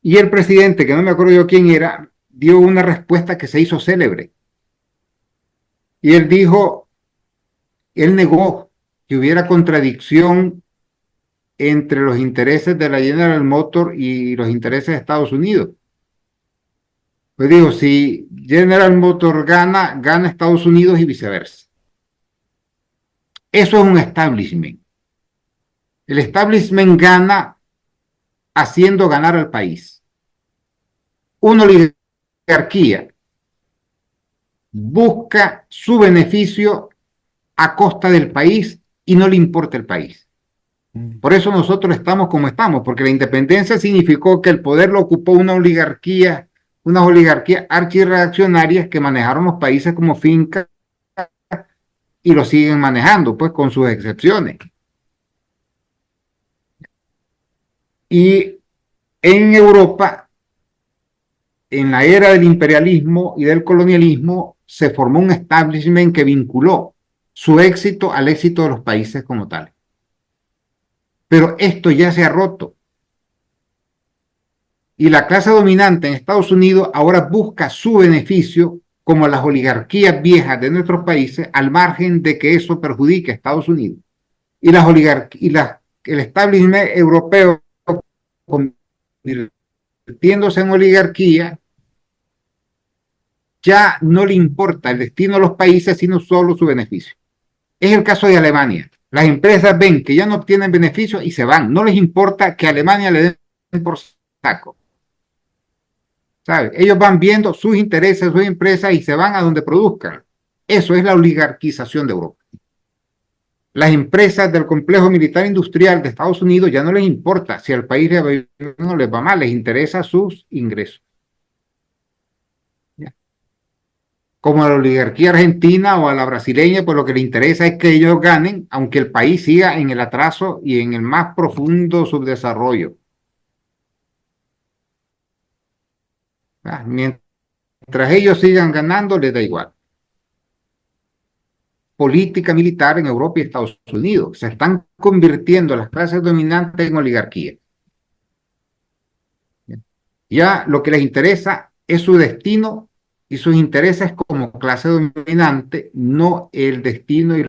Y el presidente, que no me acuerdo yo quién era, dio una respuesta que se hizo célebre. Y él dijo, él negó que hubiera contradicción entre los intereses de la General Motors y los intereses de Estados Unidos. Pues digo, si General Motors gana, gana Estados Unidos y viceversa. Eso es un establishment. El establishment gana haciendo ganar al país. Una oligarquía busca su beneficio a costa del país y no le importa el país. Por eso nosotros estamos como estamos, porque la independencia significó que el poder lo ocupó una oligarquía, unas oligarquías archirreaccionarias que manejaron los países como finca y lo siguen manejando, pues con sus excepciones. Y en Europa, en la era del imperialismo y del colonialismo, se formó un establishment que vinculó su éxito al éxito de los países como tales. Pero esto ya se ha roto. Y la clase dominante en Estados Unidos ahora busca su beneficio como las oligarquías viejas de nuestros países, al margen de que eso perjudique a Estados Unidos. Y las oligarquías, el establishment europeo convirtiéndose en oligarquía, ya no le importa el destino de los países, sino solo su beneficio. Es el caso de Alemania. Las empresas ven que ya no obtienen beneficios y se van. No les importa que a Alemania le den por saco. ¿Sabe? Ellos van viendo sus intereses, sus empresas y se van a donde produzcan. Eso es la oligarquización de Europa. Las empresas del complejo militar industrial de Estados Unidos ya no les importa si al país no les va mal, les interesa sus ingresos. Como a la oligarquía argentina o a la brasileña, pues lo que le interesa es que ellos ganen, aunque el país siga en el atraso y en el más profundo subdesarrollo. Mientras ellos sigan ganando, les da igual. Política militar en Europa y Estados Unidos. Se están convirtiendo las clases dominantes en oligarquía. Ya lo que les interesa es su destino y sus intereses como clase dominante, no el destino y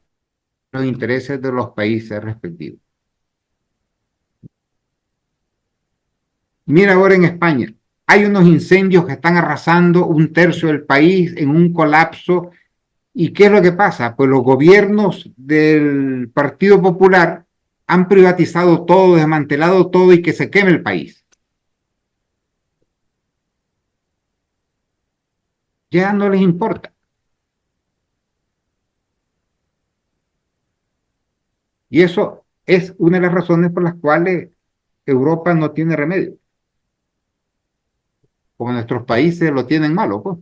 los intereses de los países respectivos. Mira ahora en España, hay unos incendios que están arrasando un tercio del país en un colapso. ¿Y qué es lo que pasa? Pues los gobiernos del Partido Popular han privatizado todo, desmantelado todo y que se queme el país. Ya no les importa. Y eso es una de las razones por las cuales Europa no tiene remedio. Como nuestros países lo tienen malo, pues.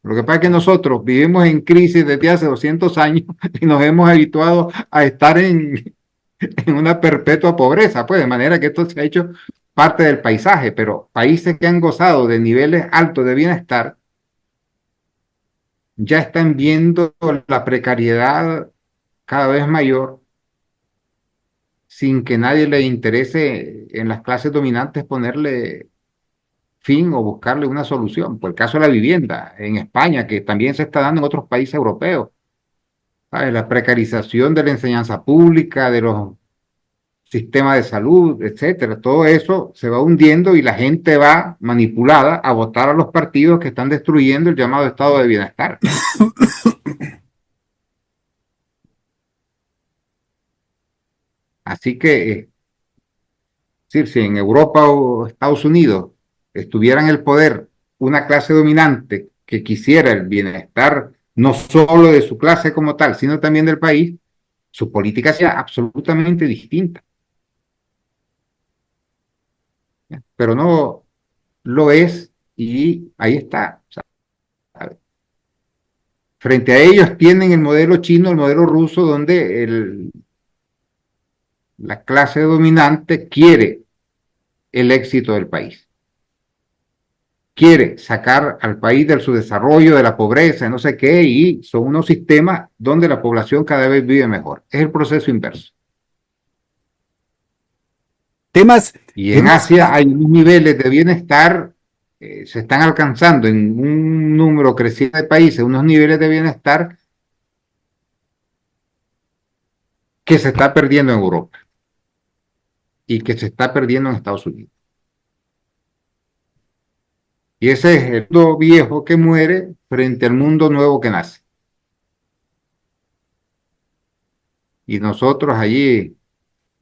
Lo que pasa es que nosotros vivimos en crisis desde hace 200 años y nos hemos habituado a estar en una perpetua pobreza, pues, de manera que esto se ha hecho parte del paisaje, pero países que han gozado de niveles altos de bienestar ya están viendo la precariedad cada vez mayor sin que nadie le interese en las clases dominantes ponerle fin o buscarle una solución. Por el caso de la vivienda en España, que también se está dando en otros países europeos, ¿sabes? La precarización de la enseñanza pública, de los sistema de salud, etcétera. Todo eso se va hundiendo y la gente va manipulada a votar a los partidos que están destruyendo el llamado estado de bienestar. Así que, si en Europa o Estados Unidos estuviera en el poder una clase dominante que quisiera el bienestar no solo de su clase como tal, sino también del país, su política sería absolutamente distinta. Pero no lo es y ahí está. O sea, frente a ellos tienen el modelo chino, el modelo ruso, donde la clase dominante quiere el éxito del país. Quiere sacar al país del subdesarrollo, de la pobreza, no sé qué, y son unos sistemas donde la población cada vez vive mejor. Es el proceso inverso. Temas, Y en hemos, Asia hay unos niveles de bienestar, se están alcanzando en un número creciente de países, unos niveles de bienestar que se está perdiendo en Europa y que se está perdiendo en Estados Unidos. Y ese es el mundo viejo que muere frente al mundo nuevo que nace. Y nosotros allí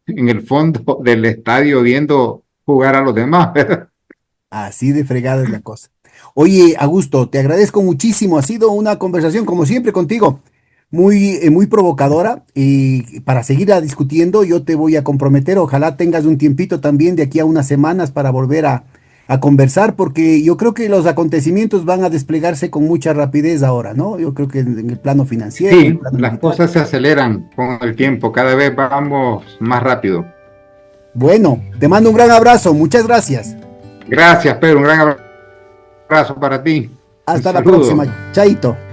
en el fondo del estadio viendo jugar a los demás, ¿verdad? Así de fregada es la cosa. Oye, Augusto, te agradezco muchísimo. Ha sido una conversación, como siempre, contigo, muy provocadora. Y para seguir discutiendo, yo te voy a comprometer. Ojalá tengas un tiempito también de aquí a unas semanas para volver a conversar, porque yo creo que los acontecimientos van a desplegarse con mucha rapidez ahora, ¿no? Yo creo que en el plano financiero, en el Sí, plano las militar. cosas se aceleran con el tiempo, cada vez vamos más rápido. Bueno, te mando un gran abrazo. Muchas gracias. Gracias, Pedro, un gran abrazo para ti. Un Hasta la próxima. saludo. Chaito.